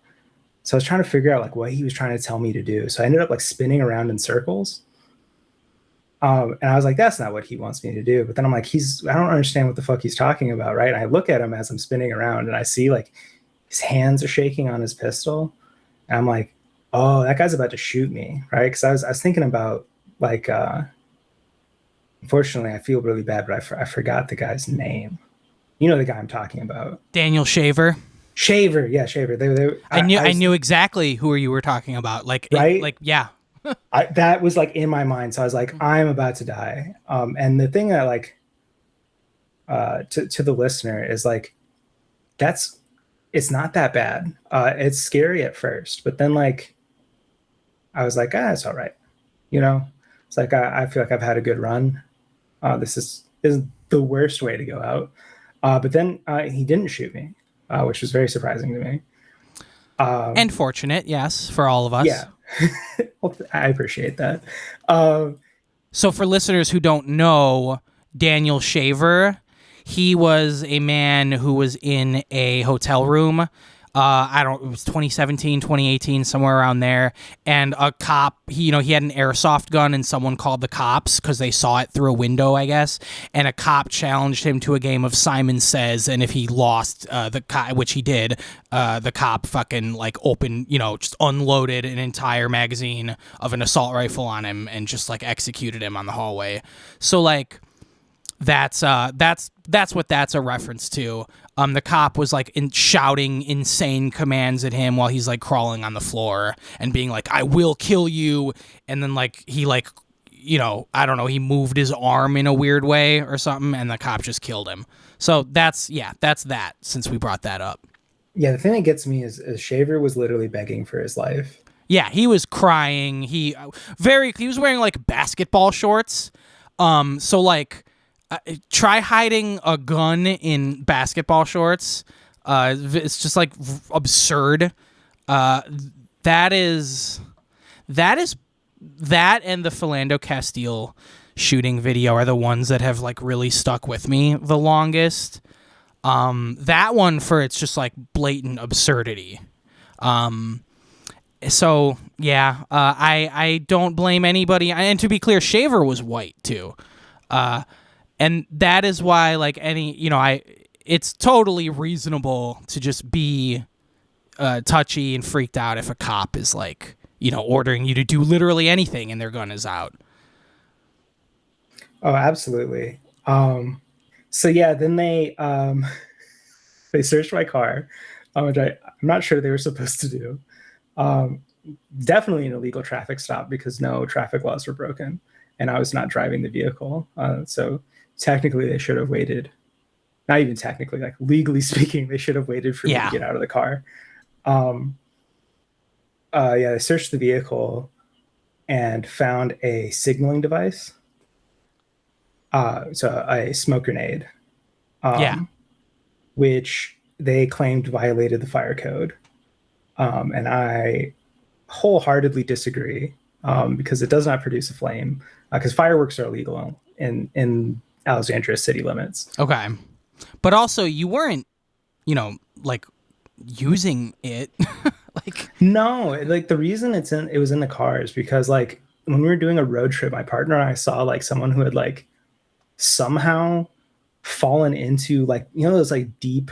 So I was trying to figure out like what he was trying to tell me to do. So I ended up like spinning around in circles. And I was like, that's not what he wants me to do. But then I'm like, I don't understand what the fuck he's talking about, right? And I look at him as I'm spinning around and I see like his hands are shaking on his pistol. And I'm like, oh, that guy's about to shoot me, right? Because I was thinking about like, unfortunately, I feel really bad, but I forgot the guy's name. You know the guy I'm talking about. Daniel Shaver. Shaver, yeah, Shaver. I knew exactly who you were talking about. Right? Yeah. That was like in my mind. So I was like, I'm about to die. And the thing that like to the listener is like it's not that bad. It's scary at first, but then like I was like, it's all right. You know, it's like I feel like I've had a good run. This is the worst way to go out. But then he didn't shoot me, which was very surprising to me. And fortunate, yes, for all of us. Yeah, well, I appreciate that. So for listeners who don't know, Daniel Shaver, he was a man who was in a hotel room. It was 2017, 2018, somewhere around there. And a cop, he had an airsoft gun and someone called the cops because they saw it through a window, I guess. And a cop challenged him to a game of Simon Says. And if he lost, which he did, the cop fucking like just unloaded an entire magazine of an assault rifle on him and just like executed him on the hallway. So like, that's what that's a reference to. The cop was like shouting insane commands at him while he's like crawling on the floor and being like, "I will kill you," and then like he like I don't know, he moved his arm in a weird way or something, and the cop just killed him. So that's that. Since we brought that up, yeah, the thing that gets me is Shaver was literally begging for his life. Yeah, he was crying. He was wearing like basketball shorts. So like. Try hiding a gun in basketball shorts. It's just like absurd. That and the Philando Castile shooting video are the ones that have like really stuck with me the longest. That one for its just like blatant absurdity. So yeah, I don't blame anybody. And to be clear, Shaver was white too. And that is why, like, it's totally reasonable to just be touchy and freaked out if a cop is, like, ordering you to do literally anything and their gun is out. Oh, absolutely. So, yeah, then they they searched my car, which I'm not sure they were supposed to do. Definitely an illegal traffic stop because no traffic laws were broken and I was not driving the vehicle. So technically they should have waited. Not even technically, like legally speaking, they should have waited for me to get out of the car. They searched the vehicle and found a signaling device. So a smoke grenade. Which they claimed violated the fire code. And I wholeheartedly disagree because it does not produce a flame because fireworks are illegal in Alexandria city limits. Okay. But also you weren't, like using it. Like no, like the reason it was in the car is because like when we were doing a road trip, my partner and I saw like someone who had like somehow fallen into like, those like deep,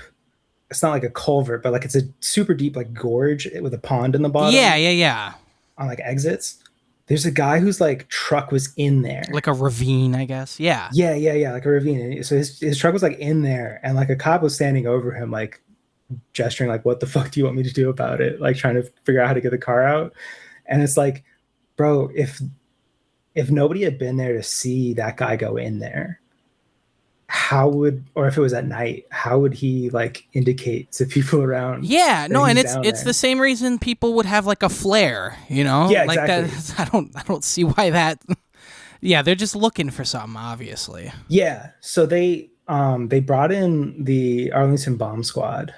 it's not like a culvert, but like it's a super deep like gorge with a pond in the bottom. Yeah. On like exits. There's a guy whose like truck was in there. Like a ravine, I guess. Yeah. Yeah, like a ravine. So his truck was like in there and like a cop was standing over him, like gesturing like, what the fuck do you want me to do about it? Like trying to figure out how to get the car out. And it's like, bro, if nobody had been there to see that guy go in there, or if it was at night, how would he like indicate to people around? Yeah, no, and it's the same reason people would have like a flare, Yeah, like exactly. I don't see why that. Yeah, they're just looking for something, obviously. Yeah, so they brought in the Arlington Bomb Squad,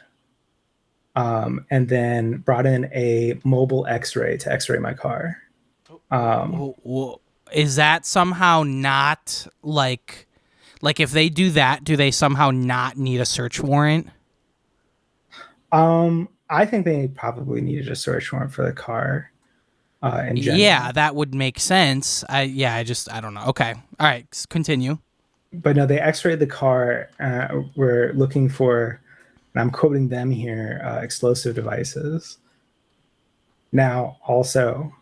and then brought in a mobile X-ray to X-ray my car. Um, Is that somehow not like if they do that, do they somehow not need a search warrant? I think they probably needed a search warrant for the car in Yeah, general. that would make sense. I don't know. Okay. All right, continue. But no, they X-rayed the car. We're looking for, and I'm quoting them here, explosive devices. Now, also,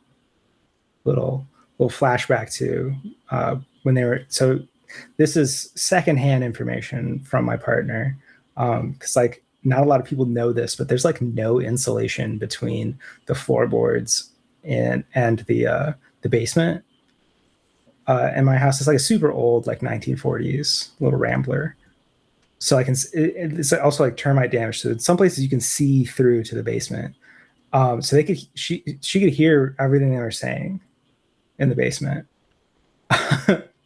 little little flashback to when they were. So, this is secondhand information from my partner, because like not a lot of people know this, but there's like no insulation between the floorboards and the basement. And my house is like a super old, like 1940s little Rambler. So I can. It's also like termite damage. So in some places you can see through to the basement. So they could. She could hear everything they were saying in the basement.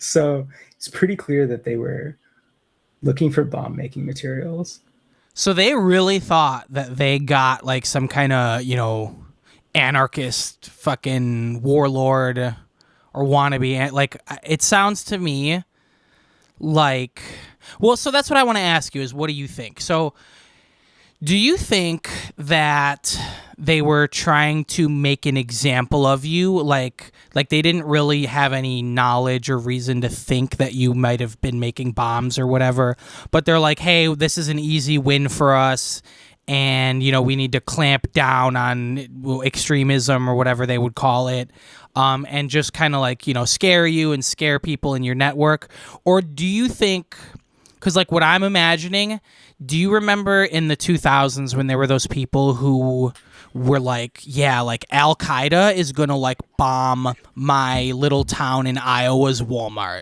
So it's pretty clear that they were looking for bomb making materials. So they really thought that they got like some kind of, anarchist fucking warlord or wannabe. Like, it sounds to me like. Well, so that's what I want to ask you is what do you think? So, do you think that they were trying to make an example of you, like they didn't really have any knowledge or reason to think that you might have been making bombs or whatever, but they're like, "Hey, this is an easy win for us." And we need to clamp down on extremism or whatever they would call it, and just kind of like scare you and scare people in your network. Or do you think, because like what I'm imagining, do you remember in the 2000s when there were those people who were like, yeah, like Al Qaeda is gonna like bomb my little town in Iowa's Walmart?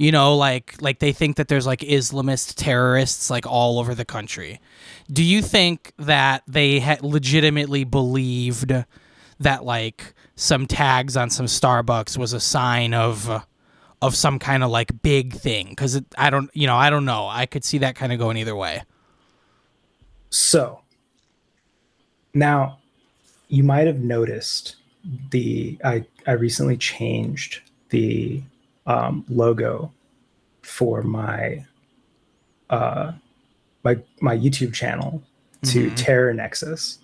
Like they think that there's like Islamist terrorists like all over the country. Do you think that they legitimately believed that like some tags on some Starbucks was a sign of some kind of like big thing? Because I don't know. I could see that kind of going either way. So now you might have noticed I recently changed the logo for uh, my YouTube channel to Mm-hmm. Terror Nexus.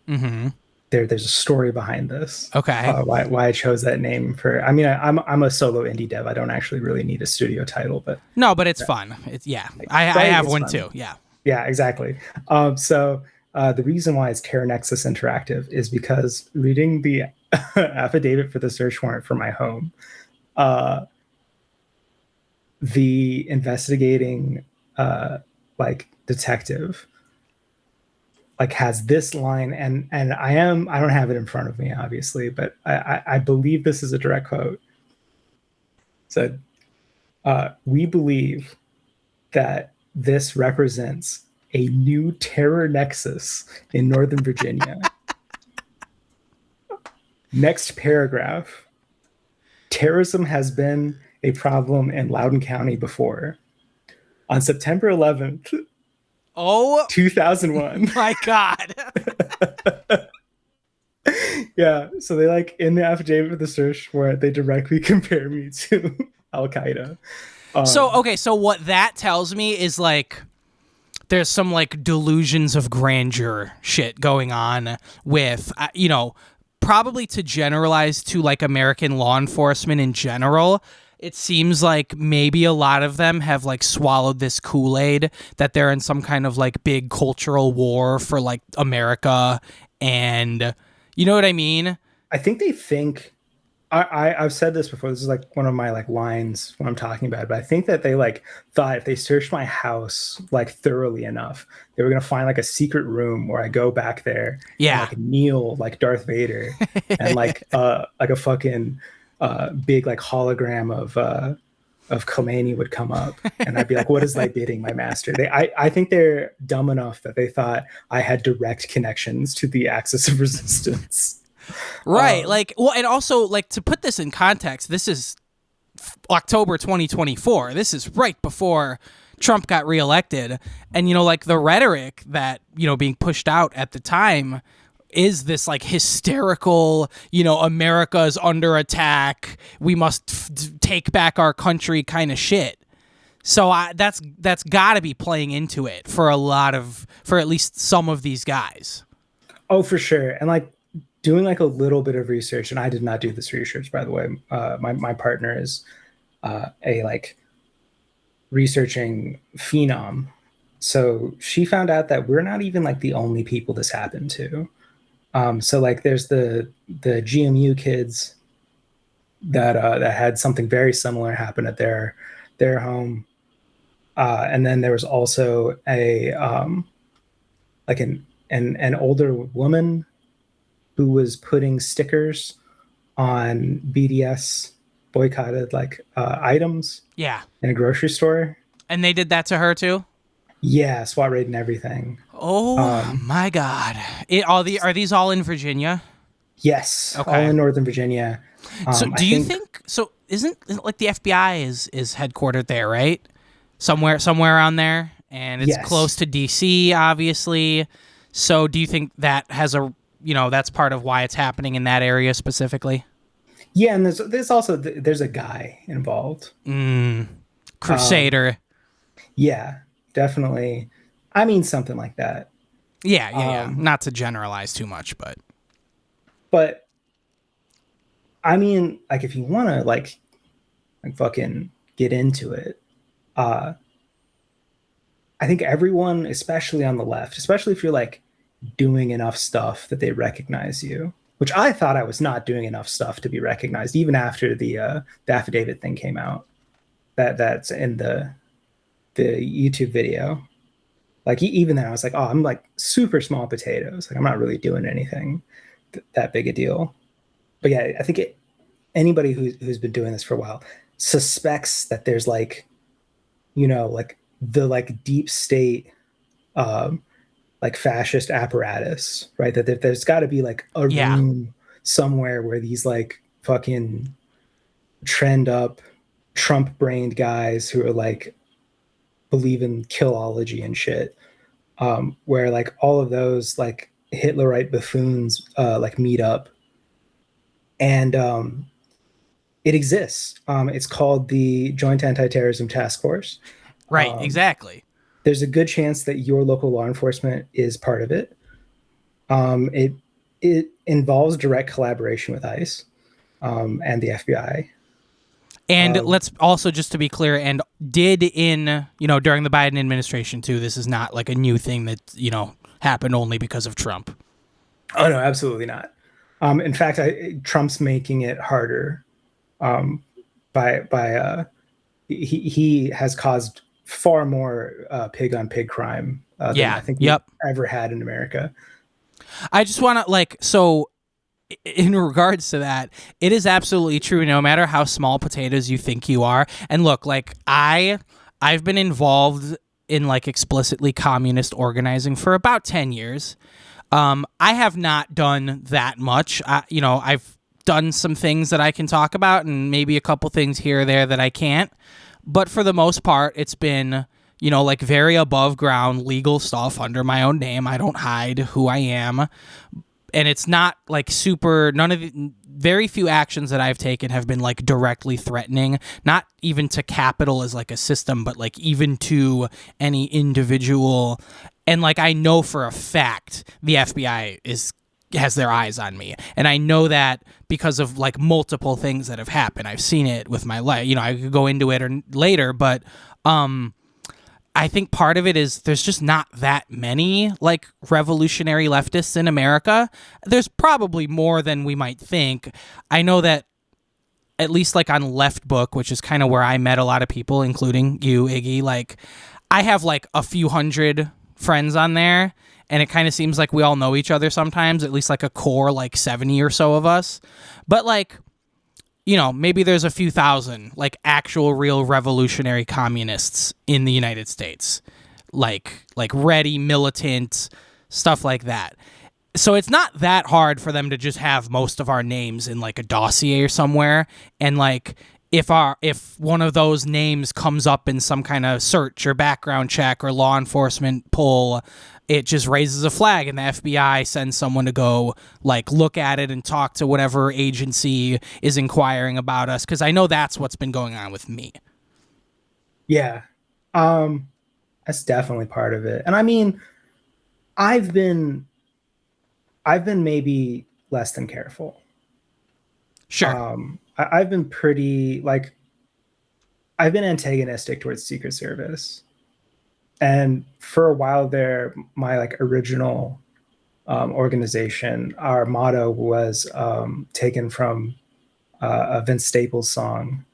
Mm-hmm. There's a story behind this. Okay. Why I chose that name for. I mean, I'm a solo indie dev. I don't actually really need a studio title, but No, but it's fun. It's yeah. I right, have it's one fun. too. Yeah. Yeah, exactly. So the reason why it's Terra Nexus Interactive is because reading the affidavit for the search warrant for my home, uh, the investigating like detective like has this line, and I don't have it in front of me obviously, but I believe this is a direct quote. So we believe that this represents a new terror nexus in Northern Virginia. Next paragraph. Terrorism has been a problem in Loudoun County before. On September 11th, Oh 2001. my god. Yeah, so they like in the affidavit of the search warrant, they directly compare me to Al Qaeda. So okay, so what that tells me is like there's some like delusions of grandeur shit going on with probably to generalize to like American law enforcement in general. It seems like maybe a lot of them have like swallowed this Kool-Aid that they're in some kind of like big cultural war for like America, and you know what I mean? I think they think I've said this before. This is like one of my like lines when I'm talking about it. But I think that they like thought if they searched my house like thoroughly enough, they were gonna find like a secret room where I go back there and Yeah. like kneel like Darth Vader and like a fucking big like hologram of Khomeini would come up and I'd be like, "What is thy bidding, my master?" I think they're dumb enough that they thought I had direct connections to the axis of resistance. Right. Like, well, and also, like, to put this in context, this is October 2024. This is right before Trump got reelected. And, you know, like the rhetoric that, you know, being pushed out at the time is this like hysterical, you know, America's under attack, we must take back our country kind of shit. So that's got to be playing into it for at least some of these guys. Oh, for sure. And like doing like a little bit of research, and I did not do this research, by the way. My partner is a like researching phenom. So she found out that we're not even like the only people this happened to. So like there's the GMU kids that had something very similar happen at their home. And then there was also a like an older woman who was putting stickers on BDS boycotted like items. Yeah. In a grocery store. And they did that to her too? Yeah, SWAT raid and everything. Oh my God! Are these all in Virginia? Yes, okay. All in Northern Virginia. So do you think so? Isn't like the FBI is headquartered there, right? Somewhere around there, and it's close to DC, obviously. So do you think that has that's part of why it's happening in that area specifically? Yeah, and there's also there's a guy involved. Crusader. Yeah, definitely. I mean, something like that. Yeah. Not to generalize too much, but I mean, like if you want to like fucking get into it, I think everyone, especially on the left, especially if you're like doing enough stuff that they recognize you, which I thought I was not doing enough stuff to be recognized, even after the affidavit thing came out. That's in the YouTube video. Like even then I was like, oh, I'm like super small potatoes. Like I'm not really doing anything that big a deal. But yeah, I think anybody who's been doing this for a while suspects that there's like, you know, like the like deep state, like fascist apparatus, right? That there's got to be like a room somewhere where these like fucking trend up Trump brained guys who are like believe in killology and shit, where like all of those like Hitlerite buffoons like meet up, and it exists. It's called the Joint Anti-Terrorism Task Force. Right, exactly. There's a good chance that your local law enforcement is part of it. It involves direct collaboration with ICE and the FBI. And let's also, just to be clear, and did in, during the Biden administration too, this is not like a new thing that, happened only because of Trump. Oh, no, absolutely not. In fact, Trump's making it harder he has caused far more pig on pig crime than I think we've ever had in America. I just want to in regards to that, it is absolutely true no matter how small potatoes you think you are. And look, like I've been involved in like explicitly communist organizing for about 10 years. I have not done that much. I've done some things that I can talk about and maybe a couple things here or there that I can't. But for the most part, it's been, like very above ground legal stuff under my own name. I don't hide who I am. And it's not like very few actions that I've taken have been like directly threatening, not even to capital as like a system, but like even to any individual. And like, I know for a fact the FBI has their eyes on me. And I know that because of like multiple things that have happened. I've seen it with my life. I could go into it later, but I think part of it is there's just not that many like revolutionary leftists in America. There's probably more than we might think. I know that at least like on Left Book, which is kind of where I met a lot of people, including you, Iggy, like I have like a few hundred friends on there, and it kind of seems like we all know each other sometimes, at least like a core like 70 or so of us. But like, maybe there's a few thousand like actual real revolutionary communists in the United States, like ready, militant, stuff like that. So it's not that hard for them to just have most of our names in like a dossier somewhere. And like, if one of those names comes up in some kind of search or background check or law enforcement pull, it just raises a flag and the FBI sends someone to go like look at it and talk to whatever agency is inquiring about us, because I know that's what's been going on with me. Yeah. Um, that's definitely part of it. And I mean, I've been I've been maybe less than careful. Sure. I've been pretty like I've been antagonistic towards Secret Service. And for a while there, my like original organization, our motto was taken from a Vince Staples song,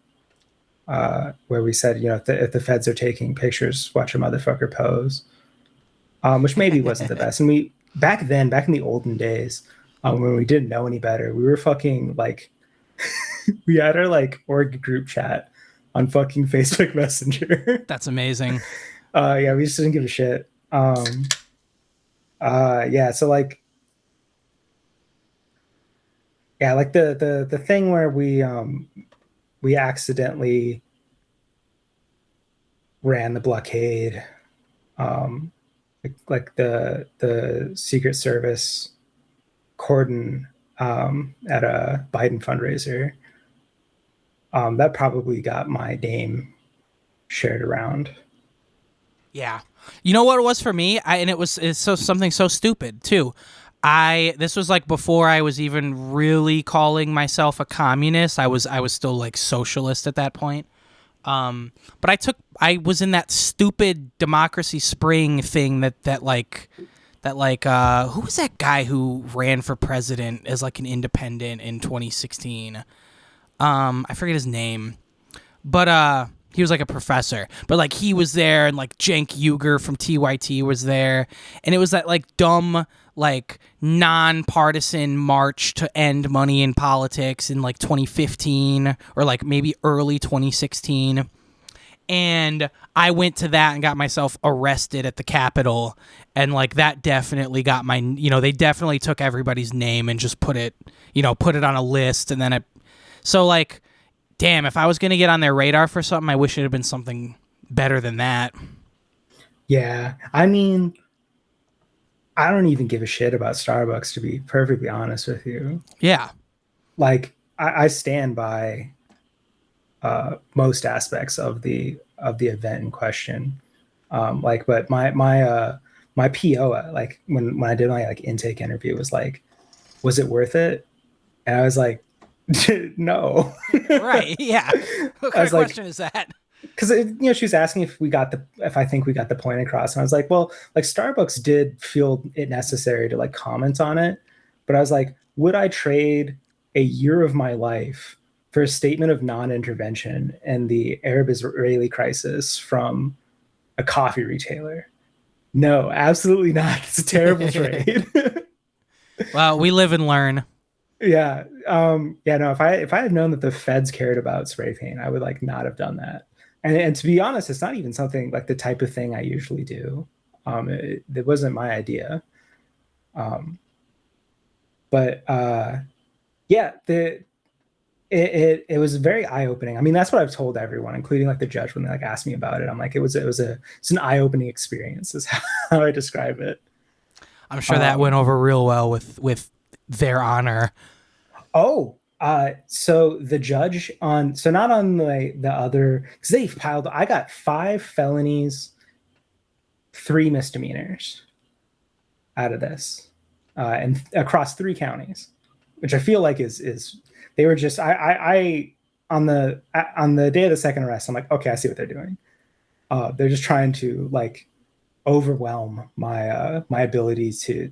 where we said, you know, if the feds are taking pictures, watch a motherfucker pose, which maybe wasn't the best. And we back then, back in the olden days, when we didn't know any better, we were fucking like, we had our like org group chat on fucking Facebook Messenger. That's amazing. Yeah, we just didn't give a shit. Yeah, so like, yeah, like the thing where we accidentally ran the blockade, um, like the Secret Service cordon at a Biden fundraiser. That probably got my name shared around. Yeah. You know what it was for me? And it's so something so stupid too. This was like before I was even really calling myself a communist. I was still like socialist at that point. But I was in that stupid Democracy Spring thing that who was that guy who ran for president as like an independent in 2016? I forget his name. But he was like a professor. But like he was there, and like Cenk Uygur from TYT was there, and it was that like dumb like nonpartisan march to end money in politics in like 2015 or like maybe early 2016. And I went to that and got myself arrested at the Capitol, and like that definitely got my, they definitely took everybody's name and just put it on a list, and then so like, damn, if I was going to get on their radar for something, I wish it had been something better than that. Yeah, I mean, I don't even give a shit about Starbucks, to be perfectly honest with you. Yeah. Like, I stand by most aspects of the event in question. But my PO, like when I did my like intake interview, was like, was it worth it? And I was like, no. Right. Yeah. What kind of question is that? Because she was asking if I think we got the point across, and I was like, well, like Starbucks did feel it necessary to like comment on it, but I was like, would I trade a year of my life for a statement of non-intervention in the Arab-Israeli crisis from a coffee retailer? No, absolutely not. It's a terrible trade. Well, we live and learn. Yeah. Yeah, no, if I had known that the feds cared about spray paint, I would like not have done that. And to be honest, it's not even something like the type of thing I usually do. It wasn't my idea. Um, but yeah, it was very eye-opening. I mean, that's what I've told everyone, including like the judge when they like asked me about it. I'm like, it's an eye-opening experience is how I describe it. I'm sure that went over real well with their honor. Oh, so the judge not on the other, because they've piled. I got 5 felonies, 3 misdemeanors out of this, and across 3 counties, which I feel like is they were just I on the day of the second arrest, I'm like, okay, I see what they're doing. They're just trying to like overwhelm my my ability to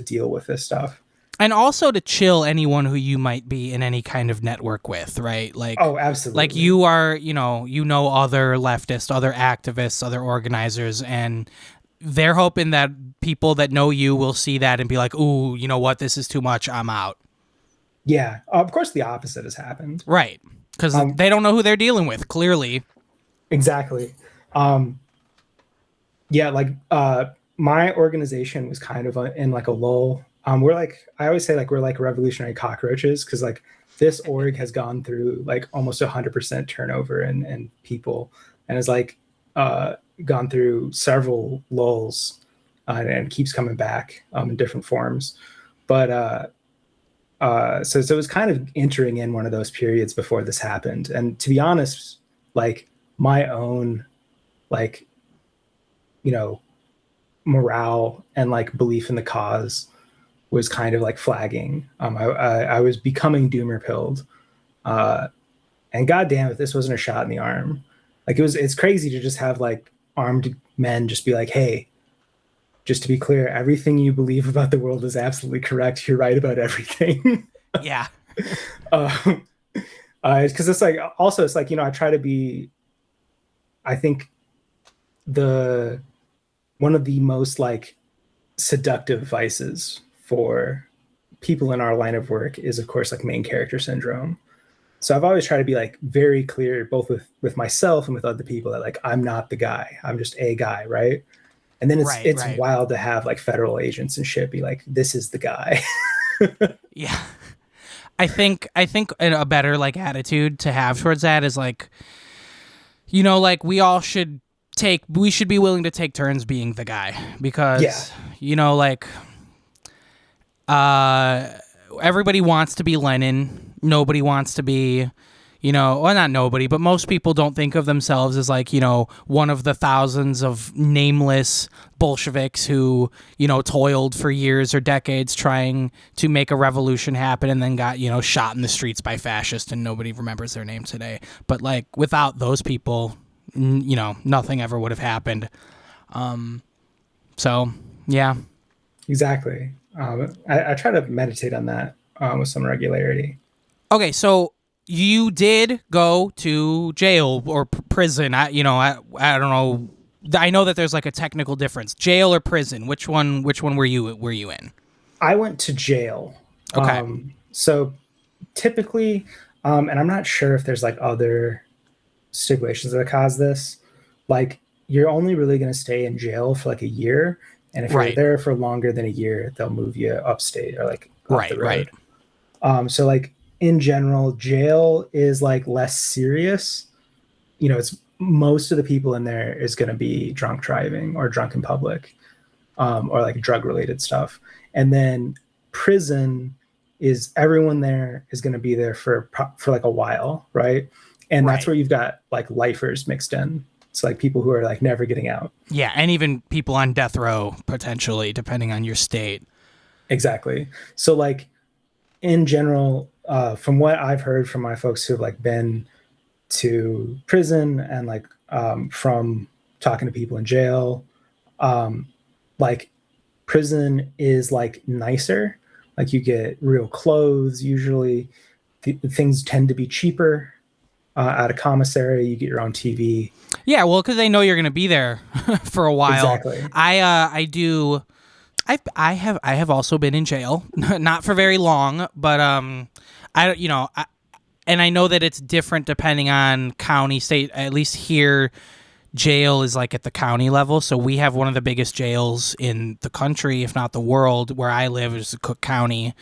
deal with this stuff. And also to chill anyone who you might be in any kind of network with, right? Like, oh, absolutely. Like you are, other leftists, other activists, other organizers, and they're hoping that people that know you will see that and be like, ooh, you know what? This is too much. I'm out. Yeah. Of course, the opposite has happened. Right. Because they don't know who they're dealing with, clearly. Exactly. Yeah, like my organization was kind of in like a lull. We're like, I always say like we're like revolutionary cockroaches, because like this org has gone through like almost 100% turnover and people, and is like gone through several lulls, and keeps coming back in different forms. But so it was kind of entering in one of those periods before this happened. And to be honest, like my own, like, you know, morale and like belief in the cause was kind of like flagging. I was becoming doomer pilled. And goddamn, if this wasn't a shot in the arm, like it's crazy to just have like armed men just be like, hey, just to be clear, everything you believe about the world is absolutely correct. You're right about everything. Yeah. Because it's like, also, it's like, I try to be, I think the one of the most like seductive vices for people in our line of work is, of course, like main character syndrome. So I've always tried to be like very clear, both with myself and with other people, that like I'm not the guy. I'm just a guy, right? And then it's Right. wild to have like federal agents and shit be like, this is the guy. Yeah. I think a better like attitude to have towards that is like, like we should be willing to take turns being the guy, because like everybody wants to be Lenin. Nobody wants to be, well, not nobody, but most people don't think of themselves as like, one of the thousands of nameless Bolsheviks who, toiled for years or decades trying to make a revolution happen and then got, shot in the streets by fascists, and nobody remembers their name today. But like without those people, nothing ever would have happened. So, yeah. Exactly. I try to meditate on that with some regularity. Okay, so you did go to jail or prison. I don't know. I know that there's like a technical difference. Jail or prison? Which one were you in? I went to jail. Okay. So typically, and I'm not sure if there's like other stipulations that cause this. Like, you're only really going to stay in jail for like a year, and if you're there for longer than a year, they'll move you upstate or like up the road. So like in general, jail is like less serious. It's most of the people in there is going to be drunk driving or drunk in public, or like drug related stuff. And then prison is, everyone there is going to be there for like a while, right? And that's where you've got like lifers mixed in. So like people who are like never getting out. Yeah, and even people on death row potentially, depending on your state. Exactly. So like in general, from what I've heard from my folks who've like been to prison, and like from talking to people in jail, like prison is like nicer. Like you get real clothes usually. Things tend to be cheaper. At a commissary, you get your own TV. Yeah, well, because they know you're going to be there for a while. Exactly. I do. I have also been in jail, not for very long, but and I know that it's different depending on county, state. At least here, jail is like at the county level. So we have one of the biggest jails in the country, if not the world. Where I live is Cook County.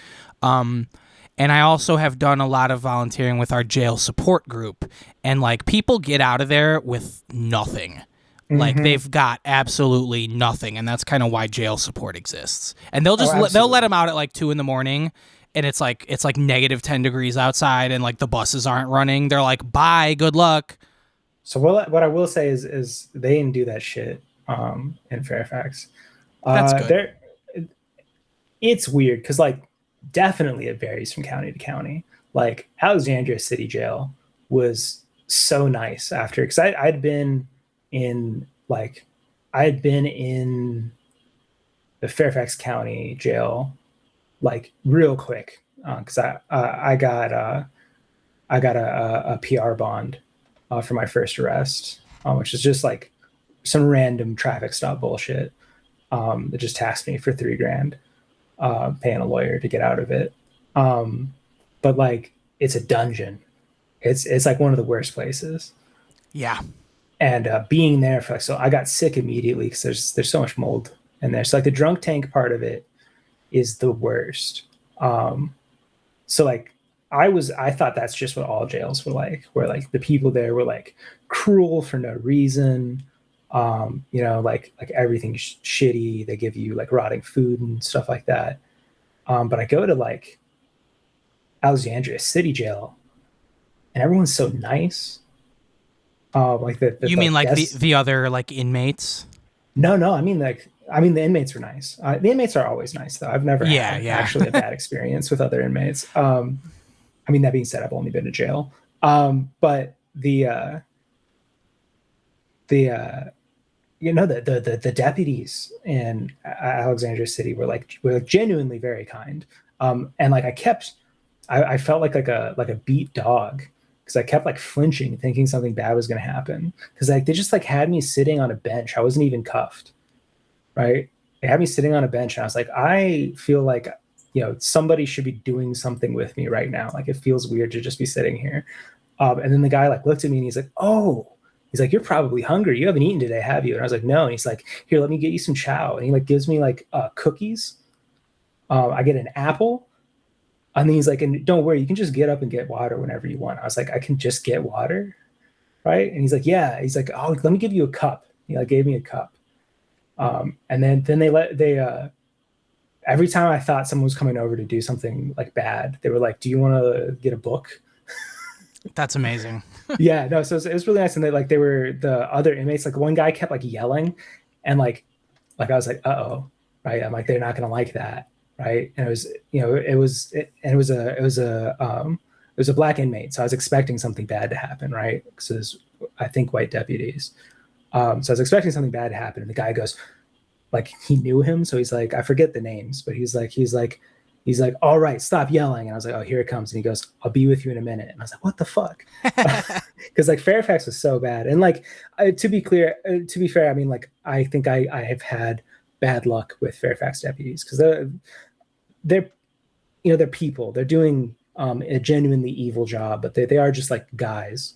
And I also have done a lot of volunteering with our jail support group. And like people get out of there with nothing. Mm-hmm. Like they've got absolutely nothing. And that's kind of why jail support exists. And they'll just they'll let them out at like 2 a.m. And it's like -10 degrees outside, and like the buses aren't running. They're like, bye, good luck. So what I will say is they didn't do that shit in Fairfax. That's good. It's weird because like definitely it varies from county to county. Like Alexandria City Jail was so nice after, because I'd been in the Fairfax County Jail like real quick, because I got a PR bond for my first arrest, which is just like some random traffic stop bullshit. That just tasked me for $3,000, paying a lawyer to get out of it. But like it's a dungeon. It's like one of the worst places. Yeah. And being there for so I got sick immediately because there's so much mold in there. So like the drunk tank part of it is the worst. So like I thought that's just what all jails were like, where like the people there were like cruel for no reason. Like everything's shitty. They give you like rotting food and stuff like that. But I go to like Alexandria City Jail, and everyone's so nice. Like You mean like the that's the other like inmates? no. I mean the inmates are nice. The inmates are always nice though. I've never Yeah, had yeah. actually a bad experience with other inmates. I mean that being said, I've only been to jail. But the the deputies in Alexandria City were like genuinely very kind. And like I felt like a beat dog because I kept like flinching, thinking something bad was going to happen. Because like they just like had me sitting on a bench. I wasn't even cuffed, right? They had me sitting on a bench, and I was like, I feel like somebody should be doing something with me right now. Like it feels weird to just be sitting here. And then the guy like looked at me and he's like, "Oh." He's like, "You're probably hungry. You haven't eaten today, have you?" And I was like, "No." And he's like, "Here, let me get you some chow." And he like gives me like cookies. I get an apple. And then he's like, "And don't worry, you can just get up and get water whenever you want." I was like, "I can just get water, right?" And he's like, "Yeah." He's like, "Oh, let me give you a cup." He like gave me a cup. And then they every time I thought someone was coming over to do something like bad, they were like, "Do you want to get a book?" That's amazing. Yeah, no, so it was really nice. And they were the other inmates, like one guy kept like yelling, and like I was like, "Uh-oh," right? I'm like, they're not gonna like that, right? And it was, and it was a black inmate, so I was expecting something bad to happen, right? Because I think white deputies. So I was expecting something bad to happen, and the guy goes, like he knew him, so he's like, I forget the names, but he's like, "All right, stop yelling." And I was like, "Oh, here it comes." And he goes, "I'll be with you in a minute." And I was like, "What the fuck?" Because like Fairfax was so bad, and like to be clear, to be fair, I mean like I think I have had bad luck with Fairfax deputies because they're they're people, they're doing a genuinely evil job, but they are just like guys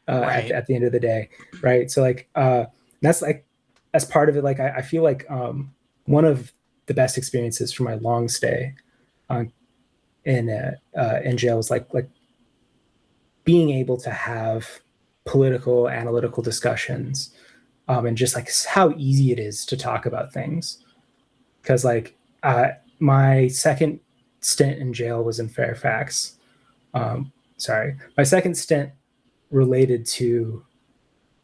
Right. at the end of the day, right? So like that's like as part of it. Like I feel like one of the best experiences for my long stay on in jail was like being able to have political analytical discussions, and just like how easy it is to talk about things. Because like my second stint in jail was in Fairfax. Sorry, my second stint related to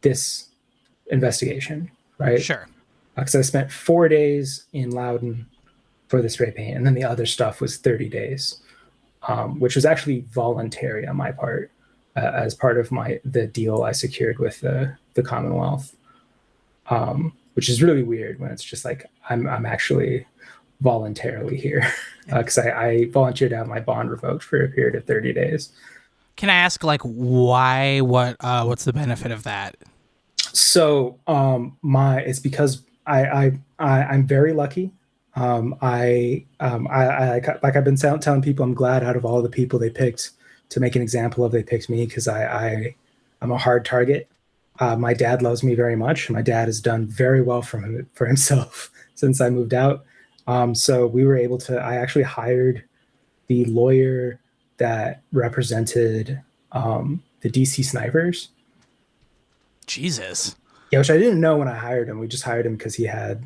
this investigation, right? Sure. Because I spent 4 days in Loudon for the spray paint, and then the other stuff was 30 days, which was actually voluntary on my part, as part of the deal I secured with the Commonwealth, which is really weird when it's just like I'm actually voluntarily here because I volunteered to have my bond revoked for a period of 30 days. Can I ask like why? What's the benefit of that? So my it's because I'm very lucky. Like I've been telling people, I'm glad out of all the people they picked to make an example of, they picked me because I'm a hard target. My dad loves me very much. My dad has done very well for himself since I moved out. So we were able to. I actually hired the lawyer that represented the DC snipers. Jesus. Yeah, which I didn't know when I hired him. We just hired him because he had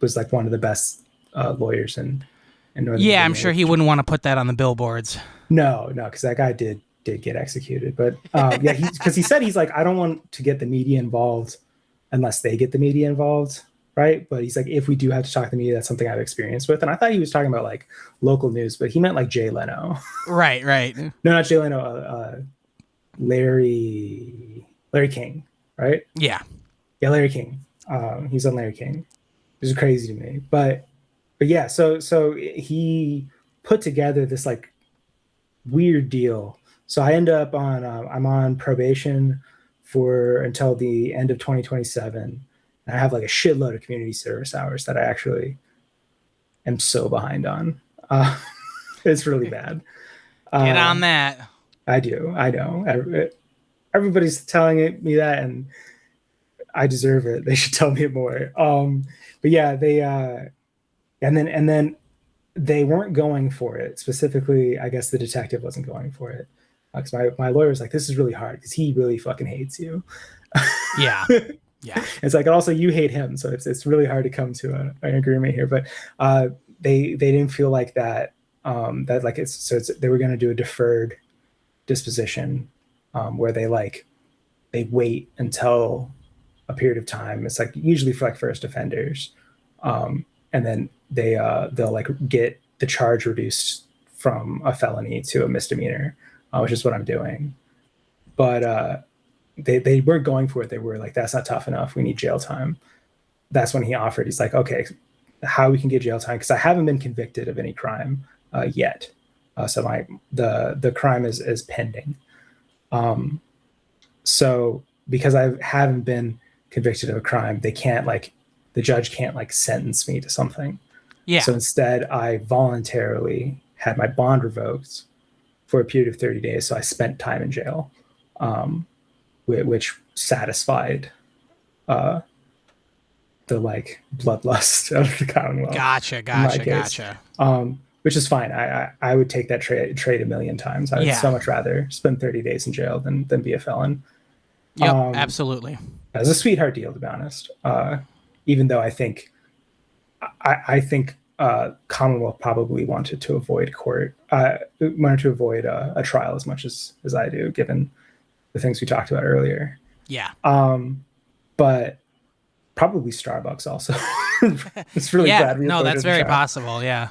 was like one of the best lawyers in Northern Yeah, I'm Virginia. sure he wouldn't want to put that on the billboards. No, because that guy did get executed. But yeah, he said he's like, I don't want to get the media involved unless they get the media involved, right? But he's like, if we do have to talk to the media, that's something I've experienced with. And I thought he was talking about like local news, but he meant like Jay Leno. Right, right. No, not Jay Leno. Larry King, right? Yeah. Yeah, Larry King. He's on Larry King. It was crazy to me, but yeah. So he put together this like weird deal. So I end up on I'm on probation for until the end of 2027. And I have like a shitload of community service hours that I actually am so behind on. It's really bad. Get Uh, on that. I do. I know. Everybody's telling me that, and I deserve it. They should tell me more. But yeah, they and then they weren't going for it. Specifically, I guess the detective wasn't going for it. Because my lawyer was like, this is really hard because he really fucking hates you. Yeah. Yeah. It's like, also you hate him, so it's really hard to come to an agreement here. But they didn't feel like that that like they were going to do a deferred disposition where they wait until a period of time. It's like usually for like first offenders, and then they'll like get the charge reduced from a felony to a misdemeanor, which is what I'm doing. But they weren't going for it. They were like, that's not tough enough. We need jail time. That's when he offered. He's like, okay, how we can get jail time, because I haven't been convicted of any crime yet. So the crime is pending. So because I haven't been convicted of a crime, the judge can't like sentence me to something. Yeah. So instead, I voluntarily had my bond revoked for a period of 30 days. So I spent time in jail, which satisfied the like bloodlust of the Commonwealth. Gotcha. Which is fine. I would take that trade a million times. I would so much rather spend 30 days in jail than be a felon. Yep, absolutely. It was a sweetheart deal, to be honest. Even though I think Commonwealth probably wanted to avoid a trial as much as I do, given the things we talked about earlier. Yeah. But probably Starbucks also. It's really bad. No, that's very possible. Yeah.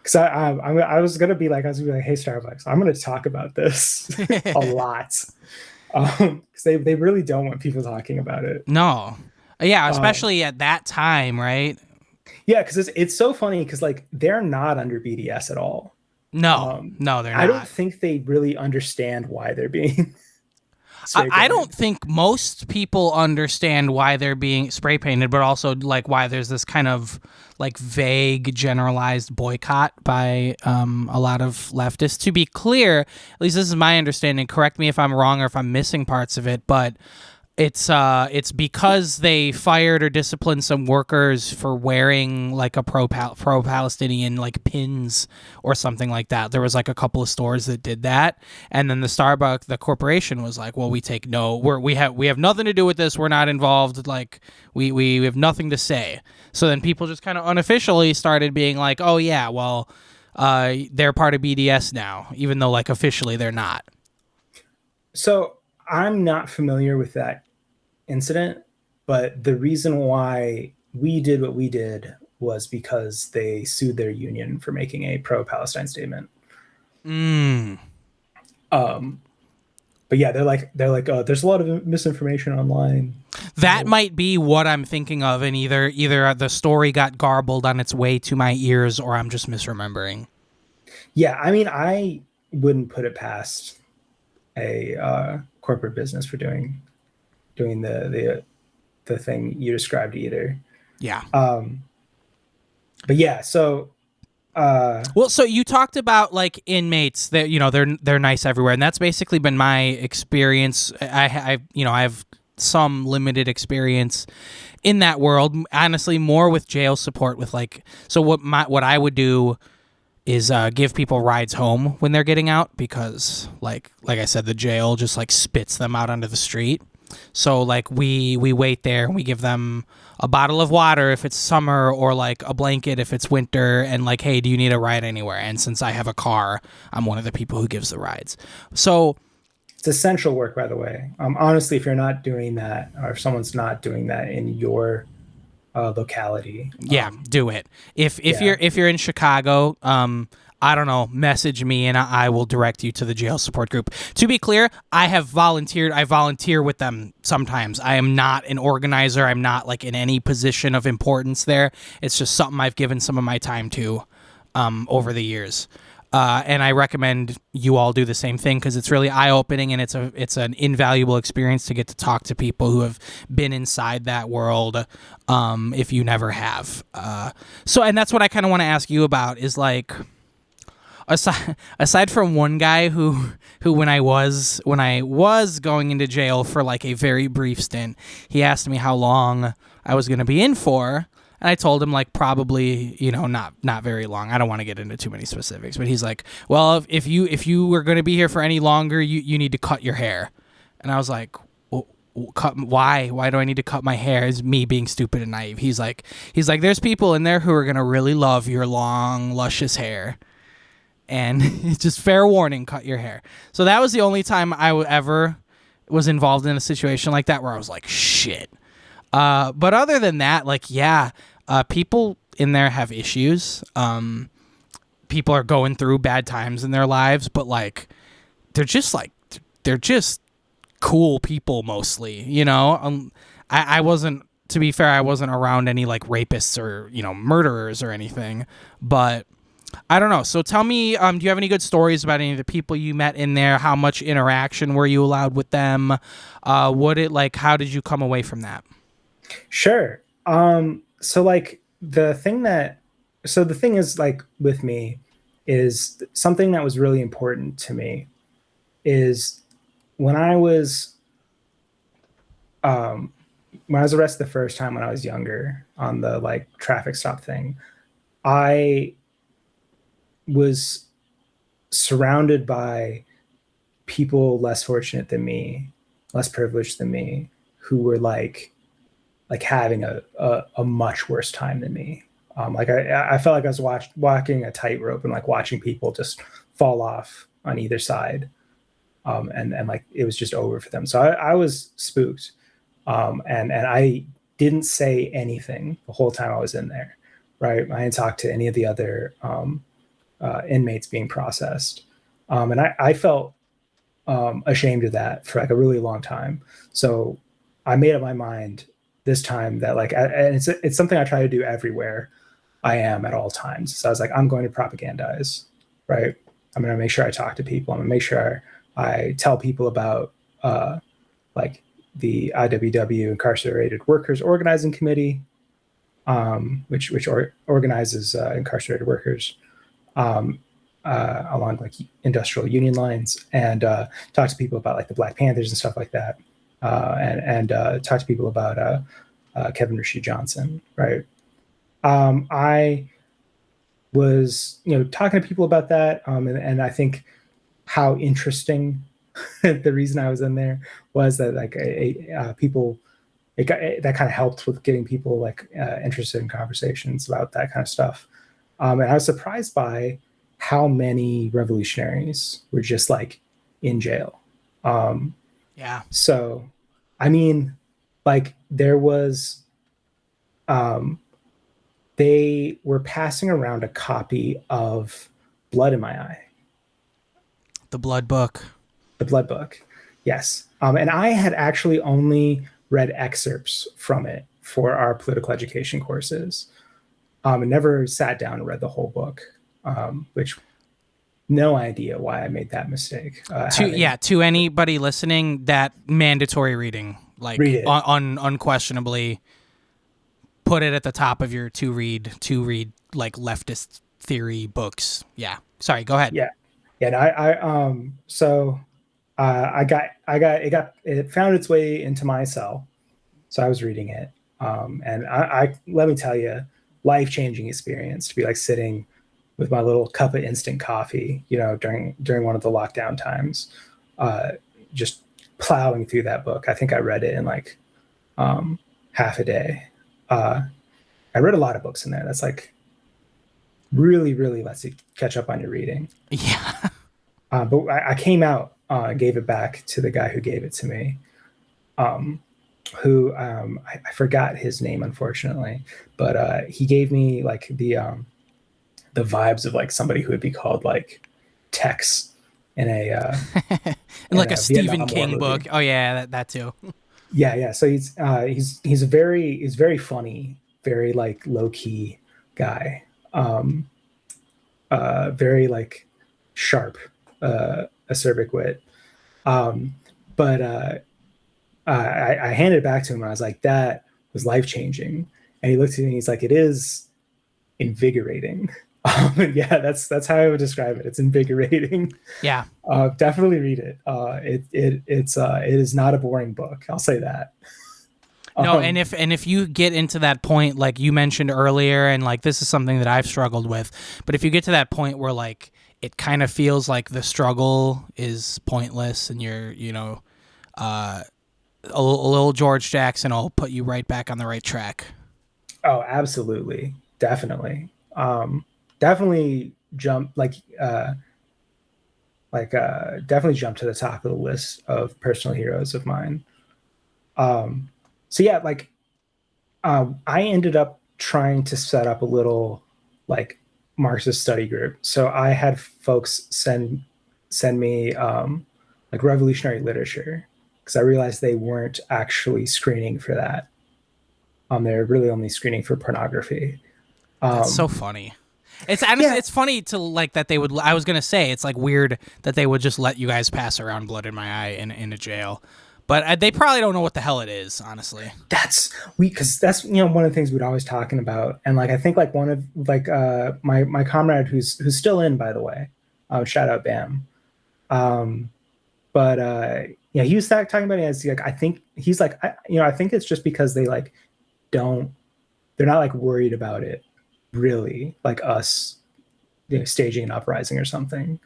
Because I was gonna be like, hey Starbucks, I'm gonna talk about this a lot. Because they really don't want people talking about it. No. Yeah, especially at that time, right? Yeah, because it's so funny because like they're not under BDS at all. No, they're not. I don't think they really understand why they're being I don't think most people understand why they're being spray painted, but also like why there's this kind of like vague generalized boycott by a lot of leftists. To be clear, at least this is my understanding, correct me if I'm wrong or if I'm missing parts of it, but it's because they fired or disciplined some workers for wearing like a pro-Palestinian like pins or something like that. There was like a couple of stores that did that, and then the corporation was like, well, we have nothing to do with this. We're not involved. Like we have nothing to say. So then people just kind of unofficially started being like, oh yeah, well, they're part of BDS now, even though like officially they're not. So I'm not familiar with that incident, but the reason why we did what we did was because they sued their union for making a pro-Palestine statement. But yeah, they're like, oh, there's a lot of misinformation online. That might be what I'm thinking of, and either the story got garbled on its way to my ears, or I'm just misremembering. Yeah, I mean, I wouldn't put it past a corporate business for doing the thing you described either. Yeah. But yeah, so well, so you talked about like inmates that they're nice everywhere, and that's basically been my experience. I have some limited experience in that world, honestly, more with jail support. With like, so what I would do is give people rides home when they're getting out, because like I said, the jail just like spits them out onto the street. So like we wait there and we give them a bottle of water if it's summer, or like a blanket if it's winter, and like, hey, do you need a ride anywhere? And since I have a car, I'm one of the people who gives the rides. So it's essential work, by the way. Honestly, if you're not doing that, or if someone's not doing that in your locality, do it. If you're in Chicago, I don't know, message me and I will direct you to the jail support group. To be clear, I volunteer with them sometimes. I am not an organizer. I'm not like in any position of importance there. It's just something I've given some of my time to over the years. And I recommend you all do the same thing, because it's really eye-opening, and it's an invaluable experience to get to talk to people who have been inside that world, if you never have. And that's what I kind of want to ask you about is like, aside from one guy who when I was going into jail for like a very brief stint, he asked me how long I was going to be in for, And I told him like probably, not very long. I don't want to get into too many specifics, but he's like, well, if you were going to be here for any longer, you need to cut your hair. And I was like, cut, why do I need to cut my hair? Is me being stupid and naive. He's like there's people in there who are going to really love your long, luscious hair. And it's just fair warning, cut your hair. So that was the only time I ever was involved in a situation like that where I was like, shit. But other than that, like, yeah, people in there have issues. People are going through bad times in their lives, but like, they're just cool people mostly, I wasn't, to be fair, I wasn't around any like rapists or, murderers or anything, but I don't know. So tell me, do you have any good stories about any of the people you met in there? How much interaction were you allowed with them? How did you come away from that? Sure. So like the thing is like with me is something that was really important to me is when I was arrested the first time when I was younger on the like traffic stop thing, I was surrounded by people less fortunate than me, less privileged than me, who were like having a much worse time than me. I felt like I was walking a tightrope and like watching people just fall off on either side. And like it was just over for them. So I was spooked. And I didn't say anything the whole time I was in there. Right. I didn't talk to any of the other inmates being processed. And I felt ashamed of that for like a really long time. So I made up my mind this time that like, and it's something I try to do everywhere I am at all times. So I was like, I'm going to propagandize, right? I'm going to make sure I talk to people. I'm going to make sure I tell people about like the IWW, Incarcerated Workers Organizing Committee, which organizes incarcerated workers along like industrial union lines, and talk to people about like the Black Panthers and stuff like that, and talk to people about Kevin Rashid Johnson, right? I was talking to people about that, and I think how interesting the reason I was in there was that like people that kind of helped with getting people like interested in conversations about that kind of stuff. And I was surprised by how many revolutionaries were just like in jail. Yeah. So, I mean, like there was, they were passing around a copy of Blood in My Eye. The Blood Book. The Blood Book. Yes. And I had actually only read excerpts from it for our political education courses. And never sat down and read the whole book, which no idea why I made that mistake. To anybody listening, that mandatory reading, like read it. Unquestionably, put it at the top of your to read like leftist theory books. Yeah. Sorry, go ahead. Yeah. Yeah. It found its way into my cell. So I was reading it. And I let me tell you, life-changing experience to be like sitting with my little cup of instant coffee, during one of the lockdown times, just plowing through that book. I think I read it in like half a day. I read a lot of books in there. That's like really, really lets you catch up on your reading. Yeah. But I came out and gave it back to the guy who gave it to me. Who I forgot his name, unfortunately, but he gave me like the vibes of like somebody who would be called like Tex in a in like a Stephen King book. Oh yeah, that too. Yeah. So he's very funny, very like low key guy, very like sharp, acerbic wit, but. I handed it back to him and I was like, that was life-changing. And he looked at me and he's like, it is invigorating. Yeah, that's how I would describe it. It's invigorating. Yeah. Definitely read it. It is not a boring book. I'll say that. No, and if you get into that point, like you mentioned earlier, and like this is something that I've struggled with, but if you get to that point where like it kind of feels like the struggle is pointless, and you're, a little George Jackson will put you right back on the right track. Oh, absolutely, definitely, definitely jump definitely jump to the top of the list of personal heroes of mine. Um, so yeah, like I ended up trying to set up a little like Marxist study group. So I had folks send me like revolutionary literature because I realized they weren't actually screening for that. They're really only screening for pornography. That's so Um, funny. It's honestly, yeah, it's funny to like that they would. I was gonna say it's like weird that they would just let you guys pass around blood in my eye in a jail, but they probably don't know what the hell it is. Honestly, because that's one of the things we'd always talking about, and like I think like one of like my comrade who's still in, by the way, shout out Bam. Um, but yeah, he was talking about it as like I think he's like I think it's just because they like don't they're not like worried about it really like us staging an uprising or something,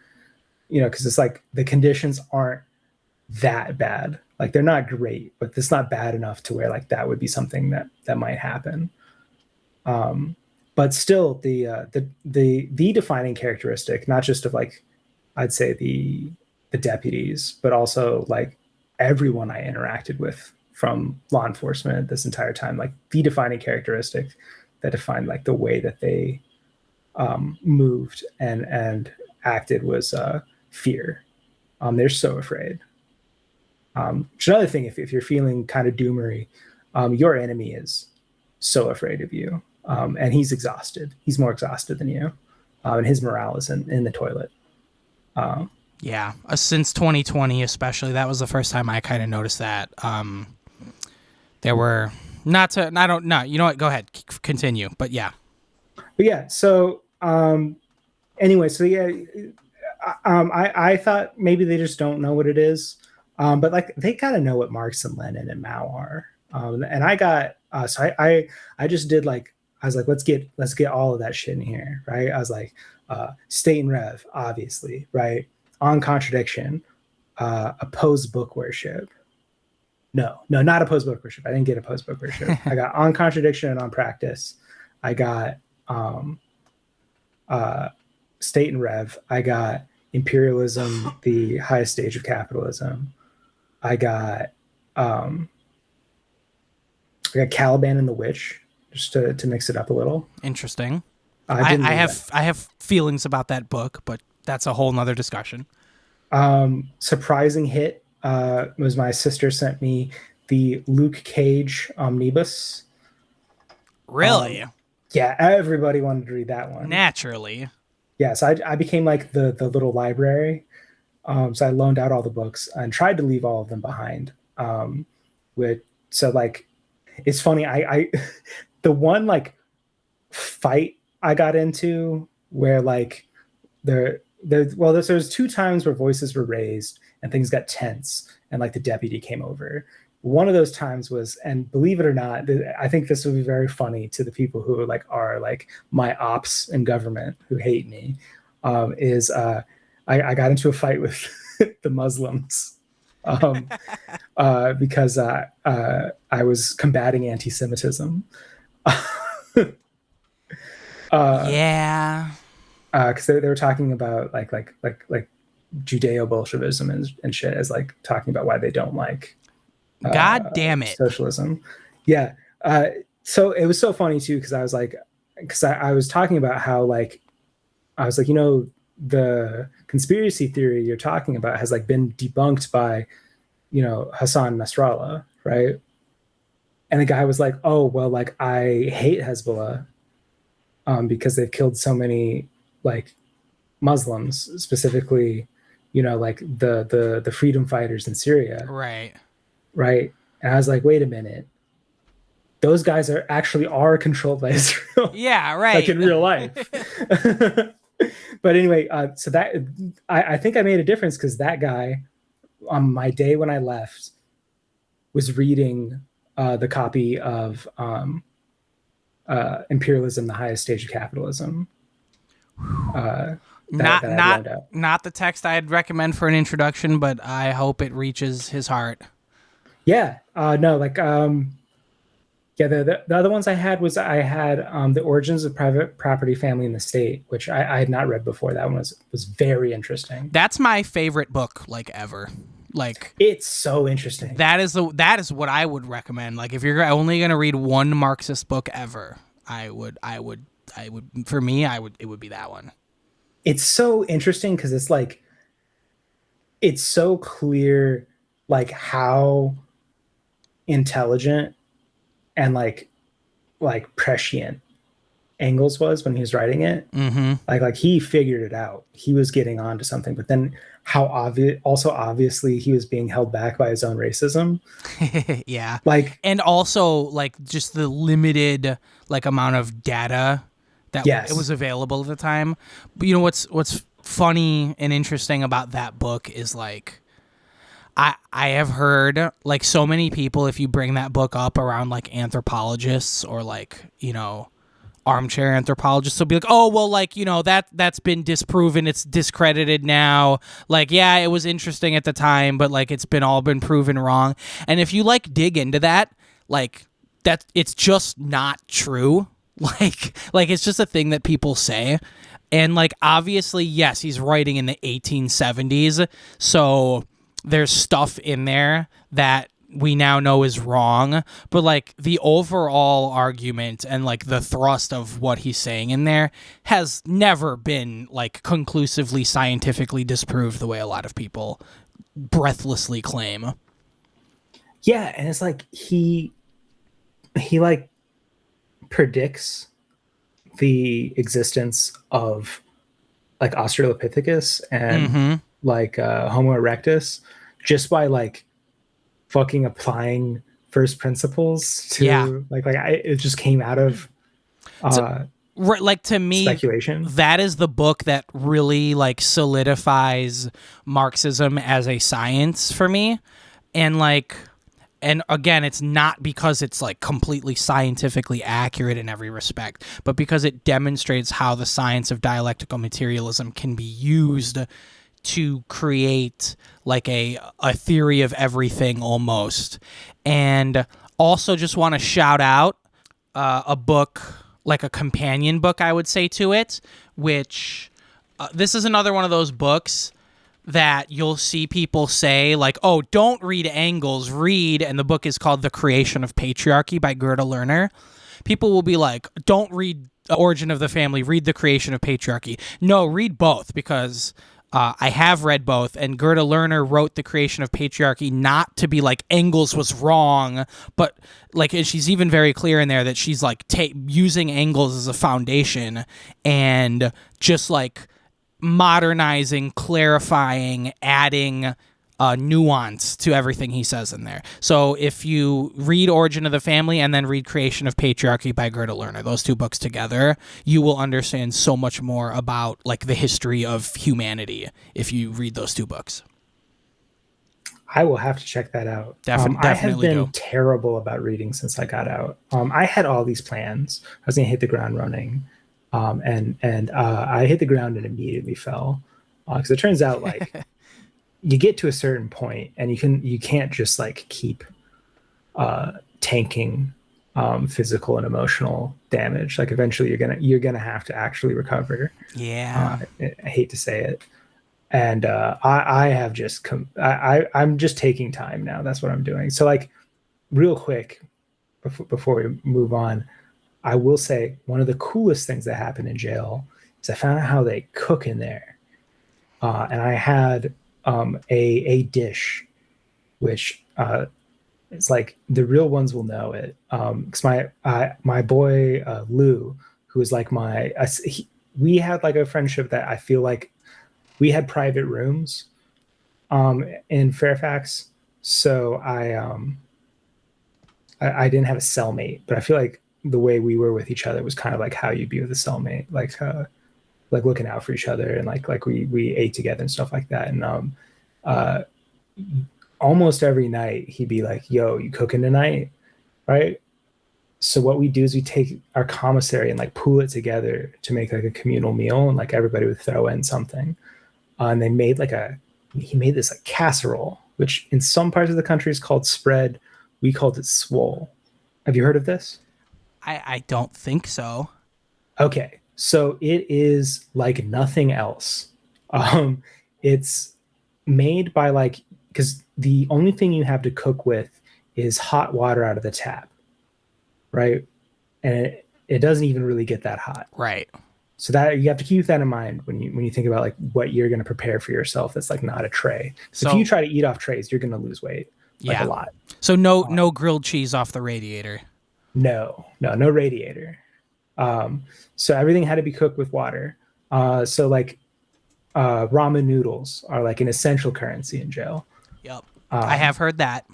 because it's like the conditions aren't that bad, like they're not great, but it's not bad enough to where like that would be something that might happen. um but still the defining characteristic, not just of like I'd say the deputies, but also like everyone I interacted with from law enforcement this entire time, like the defining characteristic that defined like the way that they moved and acted was fear. They're so afraid. Which is another thing, if you're feeling kind of doomery, your enemy is so afraid of you, and he's exhausted. He's more exhausted than you, and his morale is in the toilet. Um, yeah. Since 2020, especially, that was the first time I kind of noticed that. There were not to. I don't know. You know what? Go ahead, continue. But yeah, but yeah, so anyway, so yeah, I thought maybe they just don't know what it is, but like they kind of know what Marx and Lenin and Mao are. And I got I just did like I was like let's get all of that shit in here, right? I was like state and rev, obviously, right? On contradiction, oppose book worship. No, not oppose book worship. I didn't get oppose book worship. I got on contradiction and on practice. I got um, uh, state and rev. I got imperialism, the highest stage of capitalism. I got um, I got Caliban and the Witch, just to mix it up a little. interesting. I I, didn't I do have that. I have feelings about that book, but that's a whole nother discussion. Surprising hit was my sister sent me the Luke Cage omnibus. Really, Um, yeah, everybody wanted to read that one. naturally. Yeah, so I became like the little library. So I loaned out all the books and tried to leave all of them behind. With so like it's funny. I the one like fight I got into where like there's two times where voices were raised and things got tense and like the deputy came over. One of those times was, and believe it or not, I think this would be very funny to the people who like are like my ops in government who hate me. Is I got into a fight with the Muslims because I was combating anti-Semitism. Yeah. Because they were talking about like Judeo-Bolshevism and shit as like talking about why they don't like God damn it. socialism. Yeah. So it was so funny too because I was like, because I was talking about how like I was like, the conspiracy theory you're talking about has like been debunked by Hassan Nasrallah, right? And the guy was like, oh well, like I hate Hezbollah because they've killed so many like Muslims, specifically, like the freedom fighters in Syria, Right. right? And I was like, wait a minute, those guys are controlled by Israel, Yeah, like right. in real life. But anyway, so that I think I made a difference because that guy on my day when I left was reading the copy of Imperialism, the Highest Stage of Capitalism, uh, Not that I'd not loaned out. not the text I'd recommend for an introduction, but I hope it reaches his heart. Yeah, no, like yeah, the other ones I had was I had The Origins of Private Property, Family, and the State, which I had not read before. That one was very interesting. That's my favorite book, like, ever. Like, It's so interesting. that is what I would recommend. Like, if you're only gonna read one Marxist book ever, I would for me, I would it would be that one. It's so interesting because it's like it's so clear like how intelligent and like prescient Engels was when he was writing it. Mm-hmm. Like he figured it out. He was getting on to something, but then how obvious also obviously he was being held back by his own racism. Yeah. Like, And also, like, just the limited, like, amount of data that it was yes. available at the time. But you know what's funny and interesting about that book is, like, I have heard, like, so many people, if you bring that book up around, like, anthropologists or, like, armchair anthropologists will be like, oh, well, like, that's been disproven, it's discredited now. Like, yeah, it was interesting at the time, but, like, it's been all been proven wrong. And if you, like, dig into that, like, that it's just not true. Like it's just a thing that people say. And, like, obviously, yes, he's writing in the 1870s, so there's stuff in there that we now know is wrong, but, like, the overall argument and, like, the thrust of what he's saying in there has never been, like, conclusively scientifically disproved the way a lot of people breathlessly claim. Yeah, and it's like he like predicts the existence of like Australopithecus and Mm-hmm. like Homo erectus just by like fucking applying first principles Yeah. to it just came out of So, uh like, to me, speculation. that is the book that really, like, solidifies Marxism as a science for me. And, like, and again, it's not because it's, like, completely scientifically accurate in every respect, but because it demonstrates how the science of dialectical materialism can be used to create, like, a theory of everything almost. And also just want to shout out a book, like a companion book, I would say, to it, which this is another one of those books that you'll see people say, like, oh, don't read Engels, read, and the book is called The Creation of Patriarchy by Gerda Lerner. People will be like, don't read Origin of the Family, read The Creation of Patriarchy. No, read both, because I have read both, and Gerda Lerner wrote The Creation of Patriarchy not to be like Engels was wrong, but, like, and she's even very clear in there that she's, like, using Engels as a foundation and just, like, modernizing, clarifying, adding nuance to everything he says in there. So if you read Origin of the Family and then read Creation of Patriarchy by Gerda Lerner, those two books together, you will understand so much more about, like, the history of humanity if you read those two books. I will have to check that out. I have Definitely been do. terrible about reading since I got out. I had all these plans. I was gonna hit the ground running, and I hit the ground and immediately fell because it turns out like you get to a certain point and you can't just like keep tanking physical and emotional damage. Like eventually you're gonna have to actually recover. Yeah. I hate to say it, and I have just I'm just taking time now. That's what I'm doing. So like real quick before we move on, I will say one of the coolest things that happened in jail is I found out how they cook in there, and I had a dish which it's like the real ones will know it. Because my boy Lou, who is like we had like a friendship that I feel like we had private rooms in Fairfax, so I didn't have a cellmate, but I feel like the way we were with each other was kind of like how you'd be with a cellmate, like looking out for each other and like we ate together and stuff like that. And uh, almost every night he'd be like, "Yo, you cooking tonight?" right? So what we do is we take our commissary and like pool it together to make like a communal meal, and like everybody would throw in something. And they made like he made this like casserole, which in some parts of the country is called spread. We called it swole. Have you heard of this? I don't think so. Okay, so it is like nothing else. Um, it's made by like, because the only thing you have to cook with is hot water out of the tap, right? And it doesn't even really get that hot. Right. So that you have to keep that in mind when you think about like what you're going to prepare for yourself. That's like not a tray. So if you So try to eat off trays, you're going to lose weight like a yeah. lot. So no grilled cheese off the radiator. No radiator. Um, so everything had to be cooked with water. So like ramen noodles are like an essential currency in jail. Yep. I Um, have heard that.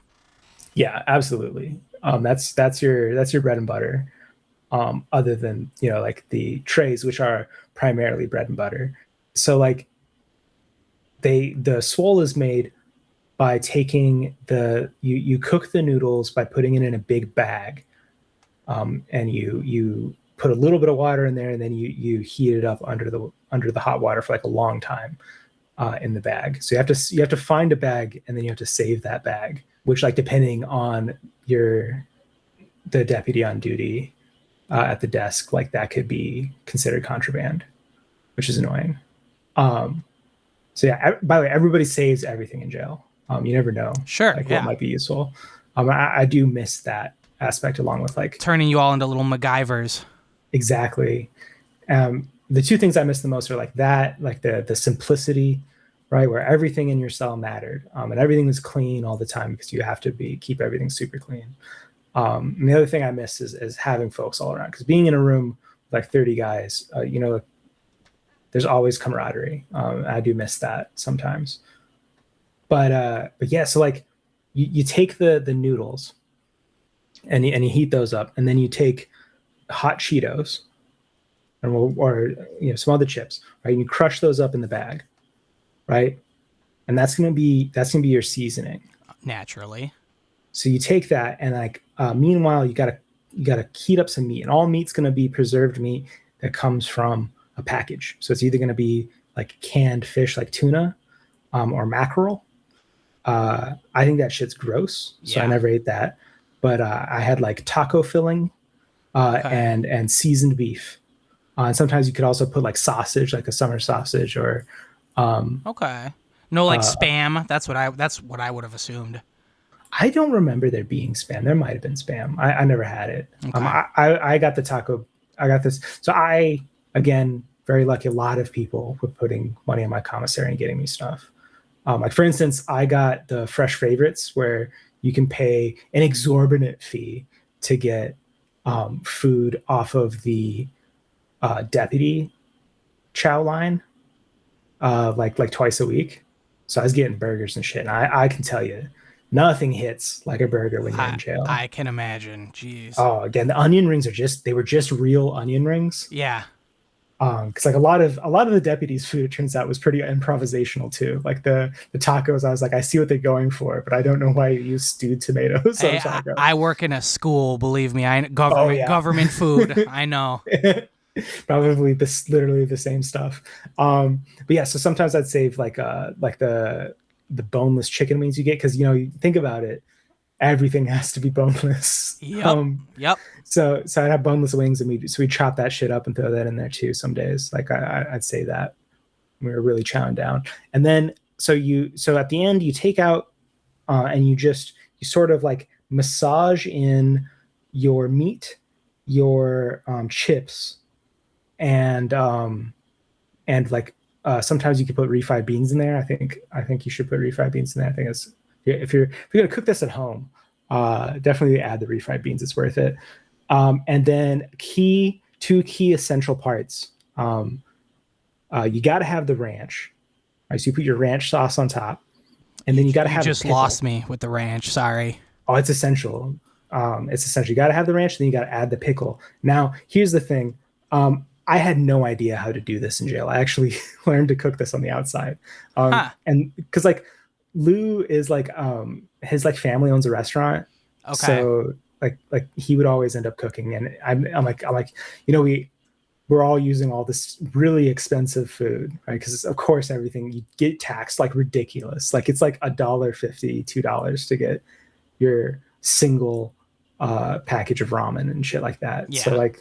yeah, absolutely. That's your bread and butter. Other than like the trays, which are primarily bread and butter. So like the swole is made by taking you cook the noodles by putting it in a big bag, and you put a little bit of water in there, and then you heat it up under the hot water for like a long time in the bag. So you have to find a bag, and then you have to save that bag, which like depending on the deputy on duty at the desk, like that could be considered contraband, which is annoying. Um, so yeah, by the way, everybody saves everything in jail. You never know Sure. like what Yeah. might be useful. I do miss that aspect along with like Turning you all into little MacGyvers. exactly. The two things I miss the most are like that, like the simplicity, right, where everything in your cell mattered, and everything was clean all the time because you have to keep everything super clean. And the other thing I miss is having folks all around, because being in a room with like 30 guys, there's always camaraderie. I do miss that sometimes. But yeah, so like you take the noodles and you heat those up, and then you take hot Cheetos or some other chips, right? And you crush those up in the bag, right? And that's gonna be your seasoning. Naturally. So you take that, and like meanwhile you gotta heat up some meat, and all meat's gonna be preserved meat that comes from a package. So it's either gonna be like canned fish like tuna, or mackerel. I think that shit's gross, so I Yeah. never ate that. But I had like taco filling, Okay. and seasoned beef. And sometimes you could also put like sausage, like a summer sausage, or Okay. No, like uh, spam. That's what I would have assumed. I don't remember there being spam. There might have been spam. I never had it. Okay. I got the taco. I got this. So I, again, very lucky. A lot of people were putting money in my commissary and getting me stuff. Like for instance, I got the fresh favorites where you can pay an exorbitant fee to get food off of the deputy chow line, like twice a week. So I was getting burgers and shit. And I can tell you, nothing hits like a burger when you're I in jail. I can imagine. Jeez. Oh, again, the onion rings they were just real onion rings. Yeah. Because like a lot of the deputies' food, it turns out, was pretty improvisational too. Like the tacos, I was like, I see what they're going for, but I don't know why you use stewed tomatoes on Hey, a taco. I work in a school. Believe me, I Oh government yeah, government food. I know. probably this literally the same stuff. But yeah, so sometimes I'd save like the boneless chicken wings you get, because you think about it, everything has to be boneless. Yep. Yep. So I'd have boneless wings, and we chop that shit up and throw that in there too. Some days, like I'd say that we were really chowing down, and then so at the end you take out, and you sort of like massage in your meat, your chips, and like sometimes you can put refried beans in there. I think you should put refried beans in there. I think it's if you're gonna cook this at home, definitely add the refried beans. It's worth it. And then two key essential parts. You got to have the ranch. Right, so you put your ranch sauce on top, and then you got to You have a just pickle. lost me with the ranch. Sorry. Oh, it's essential. It's essential. You got to have the ranch, then you got to add the pickle. Now, here's the thing. I had no idea how to do this in jail. I actually learned to cook this on the outside, Huh. and because like Lou is like his like family owns a restaurant, Okay. so like he would always end up cooking, and I'm like, we're all using all this really expensive food, right? Because of course everything you get taxed like ridiculous. Like it's like $1.50, $2 to get your single package of ramen and shit like that. So Yeah.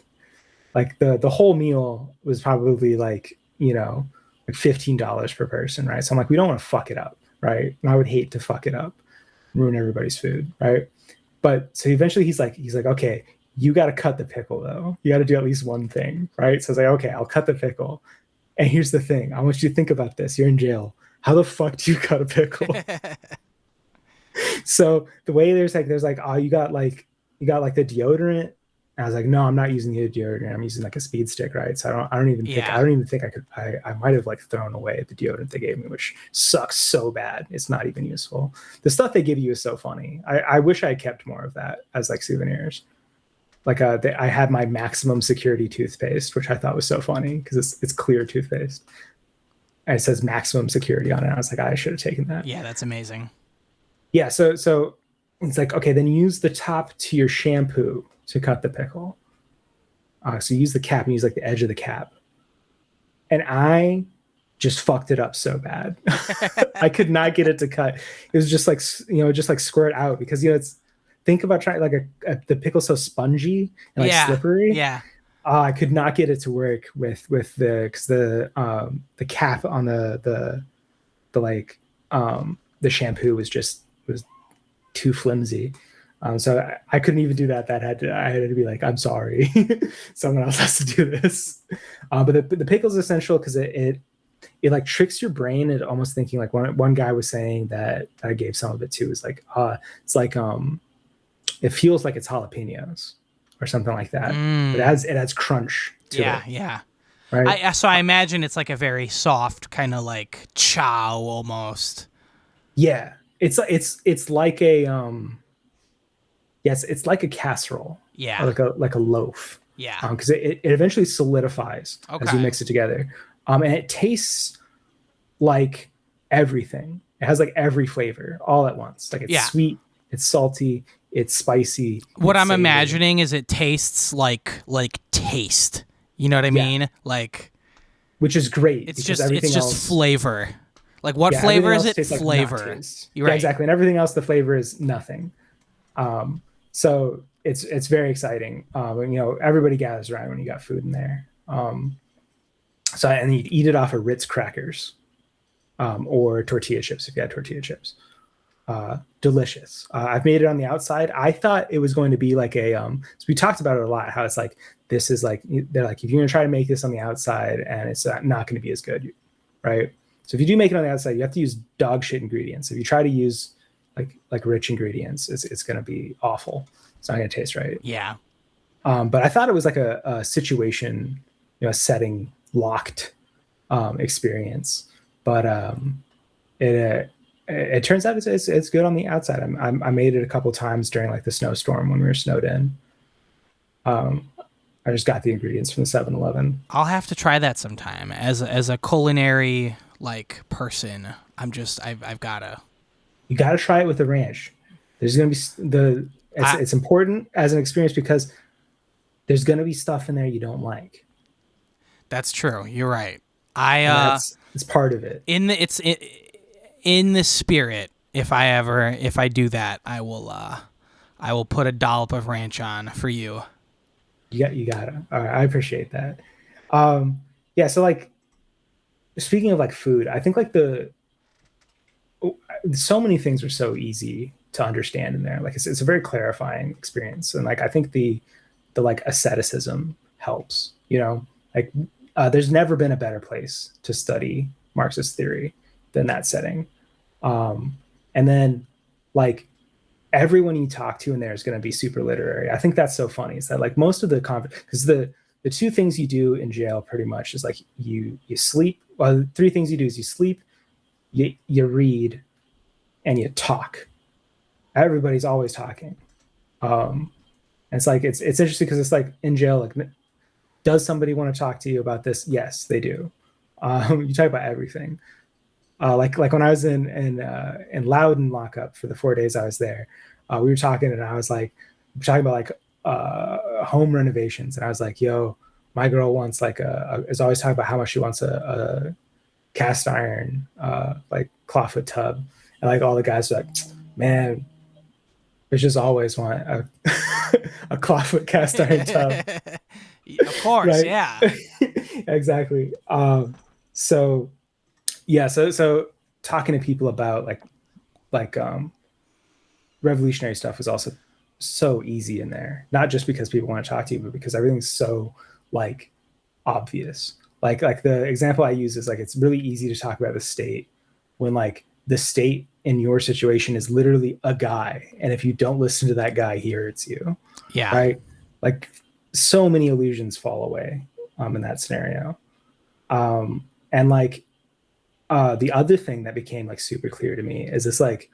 like the whole meal was probably like, like $15 per person, right? So I'm like, we don't want to fuck it up, right? And I would hate to fuck it up, ruin everybody's food, right? But so eventually he's like, okay, you got to cut the pickle though. You got to do at least one thing, right? So I was like, okay, I'll cut the pickle. And here's the thing: I want you to think about this. You're in jail. How the fuck do you cut a pickle? So the way there's like, oh, you got like the deodorant. And I was like, no, I'm not using the deodorant. I'm using like a speed stick, right? So I Yeah. don't even think I could. I might have like thrown away the deodorant they gave me, which sucks so bad. It's not even useful. The stuff they give you is so funny. I wish I had kept more of that as like souvenirs. Like I had my maximum security toothpaste, which I thought was so funny because it's clear toothpaste. And it says maximum security on it. I was like, I should have taken that. Yeah, that's amazing. Yeah, so it's like, okay, then use the top to your shampoo to cut the pickle. So use the cap and use like the edge of the cap. And I just fucked it up so bad. I could not get it to cut. It was just like, just like squirt out because, it's, think about trying like the pickle's so spongy and like Yeah. slippery. Yeah. I could not get it to work with because the cap on the like the shampoo was too flimsy. So I couldn't even do that. I had to be like, I'm sorry, someone else has to do this. But the pickle is essential because it like tricks your brain into almost thinking like one guy was saying that I gave some of it to is like it's like it feels like it's jalapenos or something like that. But Mm. it adds crunch to Yeah. it, Yeah. right? So I imagine it's like a very soft kind of like chow almost. Yeah, it's like a yes, it's like a casserole or Yeah. like a loaf, Yeah. because it eventually solidifies as you Okay. mix it together, and it tastes like everything. It has like every flavor all at once. Like it's Yeah. sweet, it's salty, it's spicy, and What it's I'm savory. imagining is it tastes like taste. You know what I Yeah, mean? Like which is great it's because just everything else, flavor. Like what yeah, flavor everything is else it? tastes like not Flavor. taste. You're Yeah, right. exactly, and everything else, the flavor is nothing. So it's very exciting. Everybody gathers around when you got food in there. And you eat it off of Ritz crackers, or tortilla chips if you had tortilla chips. Delicious. I've made it on the outside. I thought it was going to be like so we talked about it a lot, how it's like, this is like, they're like, if you're going to try to make this on the outside and it's not going to be as good, right? So if you do make it on the outside, you have to use dog shit ingredients. If you try to use like rich ingredients, it's going to be awful. It's not going to taste right. Yeah. But I thought it was like a situation, a setting locked experience. But it turns out it's good on the outside. I made it a couple times during like the snowstorm when we were snowed in. Um, I just got the ingredients from the 7-Eleven. I'll have to try that sometime. As a culinary like person, I've gotta. You got to try it with the ranch. There's going to be I it's important as an experience because there's going to be stuff in there you don't like, That's true. You're right. I and it's part of it. in the it's in the spirit. If I do that, I will put a dollop of ranch on for you. You gotta. All right, I appreciate that. Yeah. So like, speaking of like food, I think like so many things are so easy to understand in there. Like it's a very clarifying experience, and like I think the like asceticism helps. Like there's never been a better place to study Marxist theory than that setting. And then like everyone you talk to in there is going to be super literary. I think that's so funny. Is that like most of the because the two things you do in jail pretty much is like you sleep. Well, the three things you do is you sleep, you read, and you talk. Everybody's always talking. And it's like it's interesting because it's like in jail, like, does somebody want to talk to you about this? Yes, they do. You talk about everything. Like when I was in Loudon lockup for the 4 days I was there, we were talking and I was like, talking about like home renovations, and I was like, "Yo, my girl wants like is always talking about how much she wants a cast iron like clawfoot tub," and like all the guys are like, "Man, bitches always want a a clawfoot cast iron tub." Of course, Right. yeah. Exactly. So yeah, so talking to people about like revolutionary stuff was also so easy in there, not just because people want to talk to you, but because everything's so like obvious. Like the example I use is like it's really easy to talk about the state when like the state in your situation is literally a guy, and if you don't listen to that guy, he hurts you, Yeah. right? Like so many illusions fall away in that scenario. And like the other thing that became like super clear to me is this like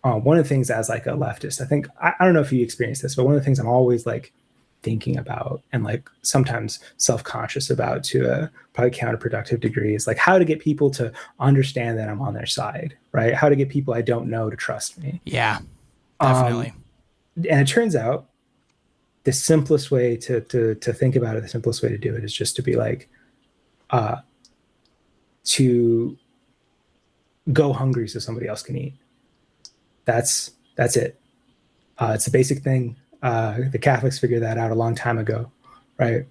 one of the things as like a leftist, I think I don't know if you experience this, but one of the things I'm always like thinking about and like sometimes self-conscious about to a probably counterproductive degree is like how to get people to understand that I'm on their side, right? How to get people I don't know to trust me. Yeah. Um, Definitely. and it turns out the simplest way to think about it, the simplest way to do it is just to be like uh, to go hungry so somebody else can eat. That's it. It's a basic thing. The Catholics figured that out a long time ago, right?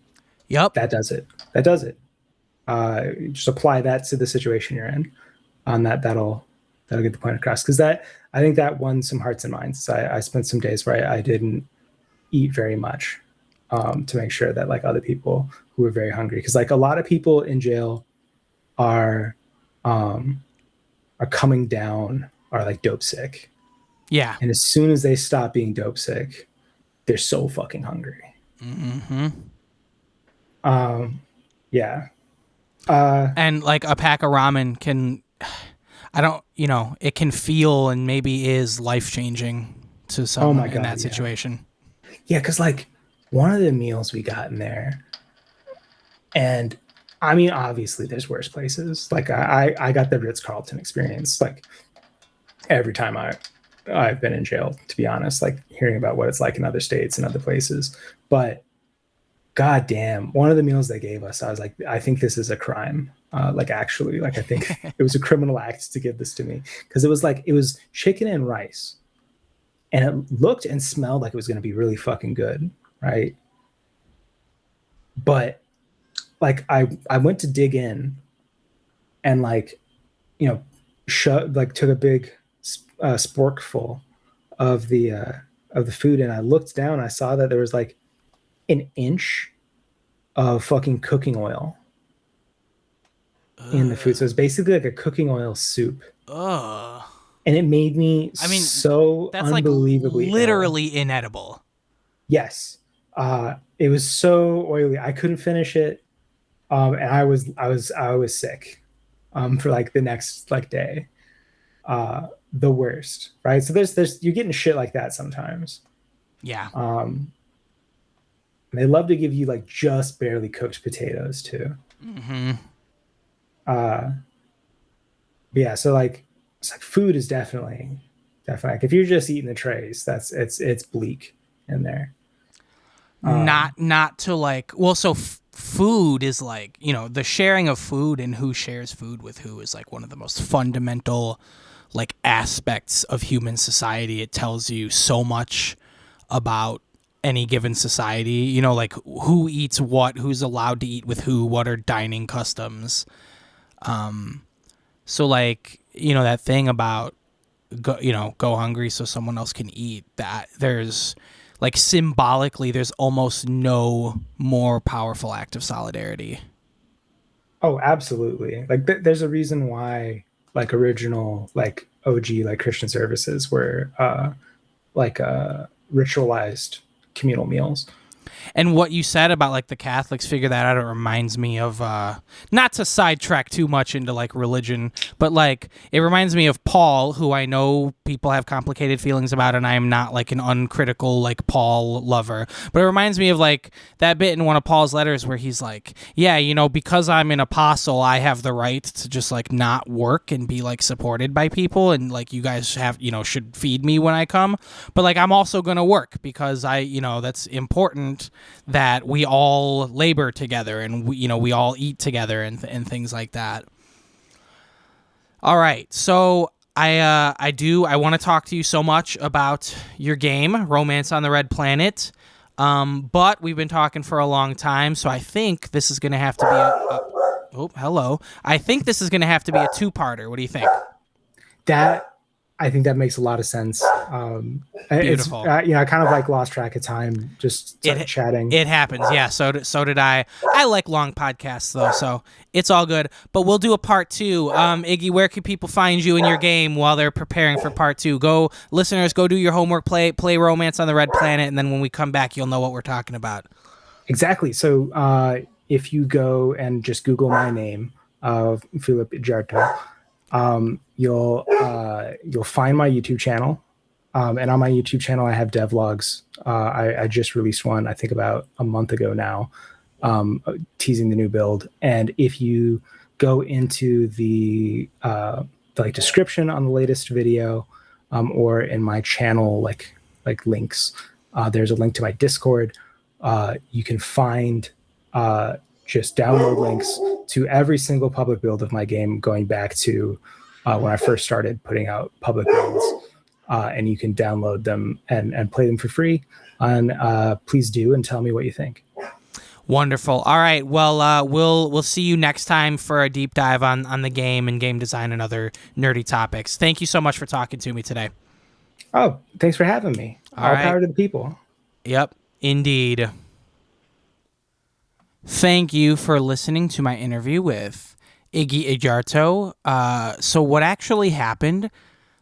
Yep. That does it. That does it. Just apply that to the situation you're in. On that'll get the point across. Because that I think that won some hearts and minds. So I spent some days where I didn't eat very much to make sure that like other people who were very hungry, because like a lot of people in jail are um, are coming down are like dope sick, Yeah. and as soon as they stop being dope sick, they're so fucking hungry. Mm-hmm. Um, yeah. And like a pack of ramen can, I don't, it can feel and maybe is life changing to Oh someone my in that god, yeah, situation. yeah. Because like one of the meals we got in there, and I mean, obviously there's worse places. Like I got the Ritz Carlton experience. Like every time I've been in jail, to be honest, like hearing about what it's like in other states and other places. But god damn, one of the meals they gave us, I was like, I think this is a crime. Like actually, like I think it was a criminal act to give this to me, because it was chicken and rice, and it looked and smelled like it was going to be really fucking good, right? But like I went to dig in and like you know like took a big sporkful of the food, and I looked down and I saw that there was like an inch of fucking cooking oil in the food. So it's basically like a cooking oil soup. Ugh. And it made me I mean, so that's like unbelievably ill. literally inedible. Yes. It was so oily. I couldn't finish it. And I was sick for like the next like day. The worst, right? So there's you're getting shit like that sometimes. Yeah. Um, and they love to give you like just barely cooked potatoes too. Mm-hmm. Uh, but yeah, so like it's like food is definitely like if you're just eating the trays, it's bleak in there. Not to like, well, so food is like, the sharing of food and who shares food with who is like one of the most fundamental like aspects of human society. It tells you so much about any given society, like who eats what, who's allowed to eat with who, what are dining customs. So like, that thing about go hungry so someone else can eat, that there's like symbolically there's almost no more powerful act of solidarity. Oh, absolutely. Like there's a reason why like original like OG like Christian services were like ritualized communal meals. And what you said about like the Catholics figure that out, it reminds me of not to sidetrack too much into like religion, but like it reminds me of Paul, who I know people have complicated feelings about, and I am not like an uncritical like Paul lover. But it reminds me of like that bit in one of Paul's letters where he's like, yeah, because I'm an apostle, I have the right to just like not work and be like supported by people, and like you guys have, should feed me when I come. But like I'm also going to work because that's important that we all labor together and we all eat together and things like that. All right, so I want to talk to you so much about your game, Romance on the Red Planet, but we've been talking for a long time, so I think this is going to have to be hello. I think this is going to have to be a two-parter. What do you think? I think that makes a lot of sense. Beautiful. I kind of like lost track of time just chatting. It happens. Yeah. So did I. I like long podcasts though, so it's all good. But we'll do a part 2. Iggy, where can people find you in your game while they're preparing for part 2? Listeners, go do your homework, play Romance on the Red Planet, and then when we come back, you'll know what we're talking about. Exactly. So if you go and just Google my name, Igy Igyarto, you'll find my YouTube channel, and on my YouTube channel I have devlogs. I just released one, I think about a month ago now, teasing the new build. And if you go into the description on the latest video, or in my channel like links, there's a link to my Discord. You can find just download links to every single public build of my game, going back to when I first started putting out public builds, and you can download them and play them for free. And please do, and tell me what you think. Wonderful. All right. Well, we'll see you next time for a deep dive on the game and game design and other nerdy topics. Thank you so much for talking to me today. Oh, thanks for having me. All power to the people. Yep, indeed. Thank you for listening to my interview with Igy Igyarto. So what actually happened,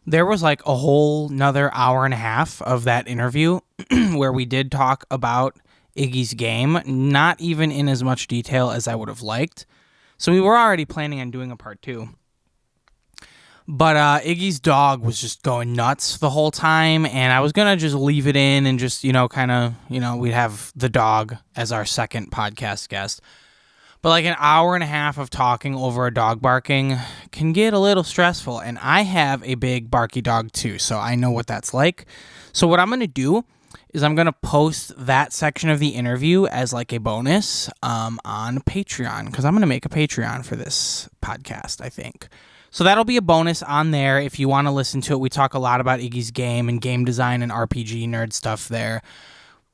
there was like a whole another hour and a half of that interview where we did talk about Iggy's game, not even in as much detail as I would have liked. So we were already planning on doing a part 2. But Iggy's dog was just going nuts the whole time, and I was going to just leave it in and just, we'd have the dog as our second podcast guest. But like an hour and a half of talking over a dog barking can get a little stressful, and I have a big barky dog too, so I know what that's like. So what I'm going to do is I'm going to post that section of the interview as like a bonus on Patreon, because I'm going to make a Patreon for this podcast, I think. So that'll be a bonus on there if you want to listen to it. We talk a lot about Iggy's game and game design and RPG nerd stuff there.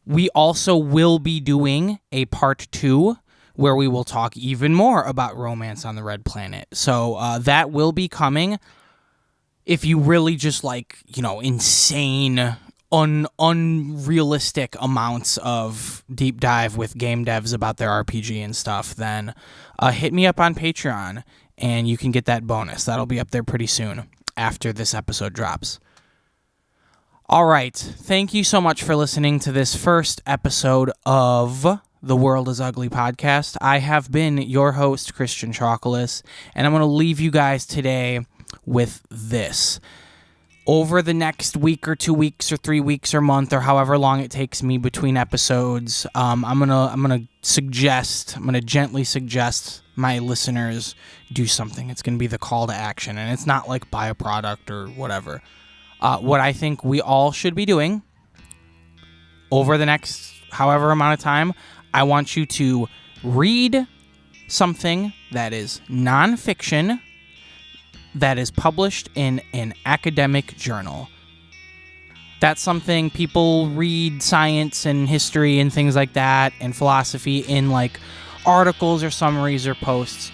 We also will be doing a part 2 where we will talk even more about Romance on the Red Planet. So that will be coming. If you really just like, insane, unrealistic amounts of deep dive with game devs about their RPG and stuff, then hit me up on Patreon, and you can get that bonus. That'll be up there pretty soon after this episode drops. All right. Thank you so much for listening to this first episode of the World is Ugly podcast. I have been your host, Christian Chocolis, and I'm going to leave you guys today with this. Over the next week or 2 weeks or 3 weeks or month or however long it takes me between episodes, I'm gonna gently suggest my listeners do something. It's gonna be the call to action, and it's not like buy a product or whatever. What I think we all should be doing over the next however amount of time, I want you to read something that is nonfiction that is published in an academic journal. That's something people read science and history and things like that and philosophy in like articles or summaries or posts.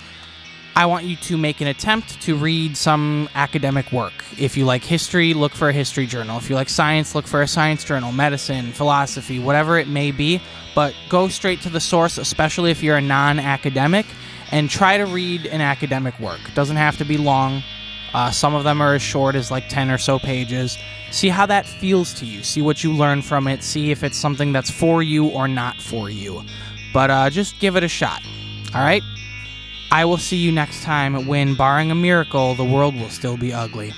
I want you to make an attempt to read some academic work. If you like history, look for a history journal. If you like science, look for a science journal, medicine, philosophy, whatever it may be. But go straight to the source, especially if you're a non-academic, and try to read an academic work. It doesn't have to be long. Some of them are as short as like 10 or so pages. See how that feels to you. See what you learn from it. See if it's something that's for you or not for you. But just give it a shot. All right? I will see you next time when, barring a miracle, the world will still be ugly.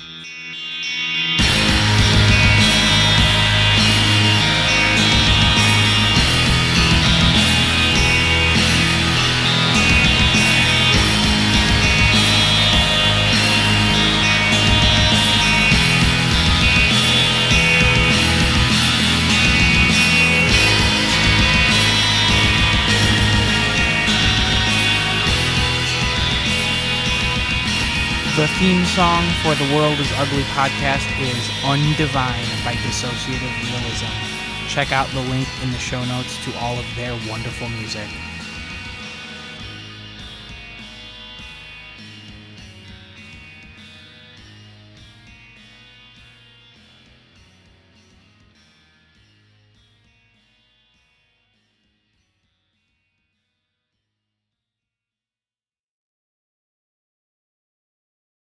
The theme song for the World is Ugly podcast is Undivine by Dissociative Realism. Check out the link in the show notes to all of their wonderful music.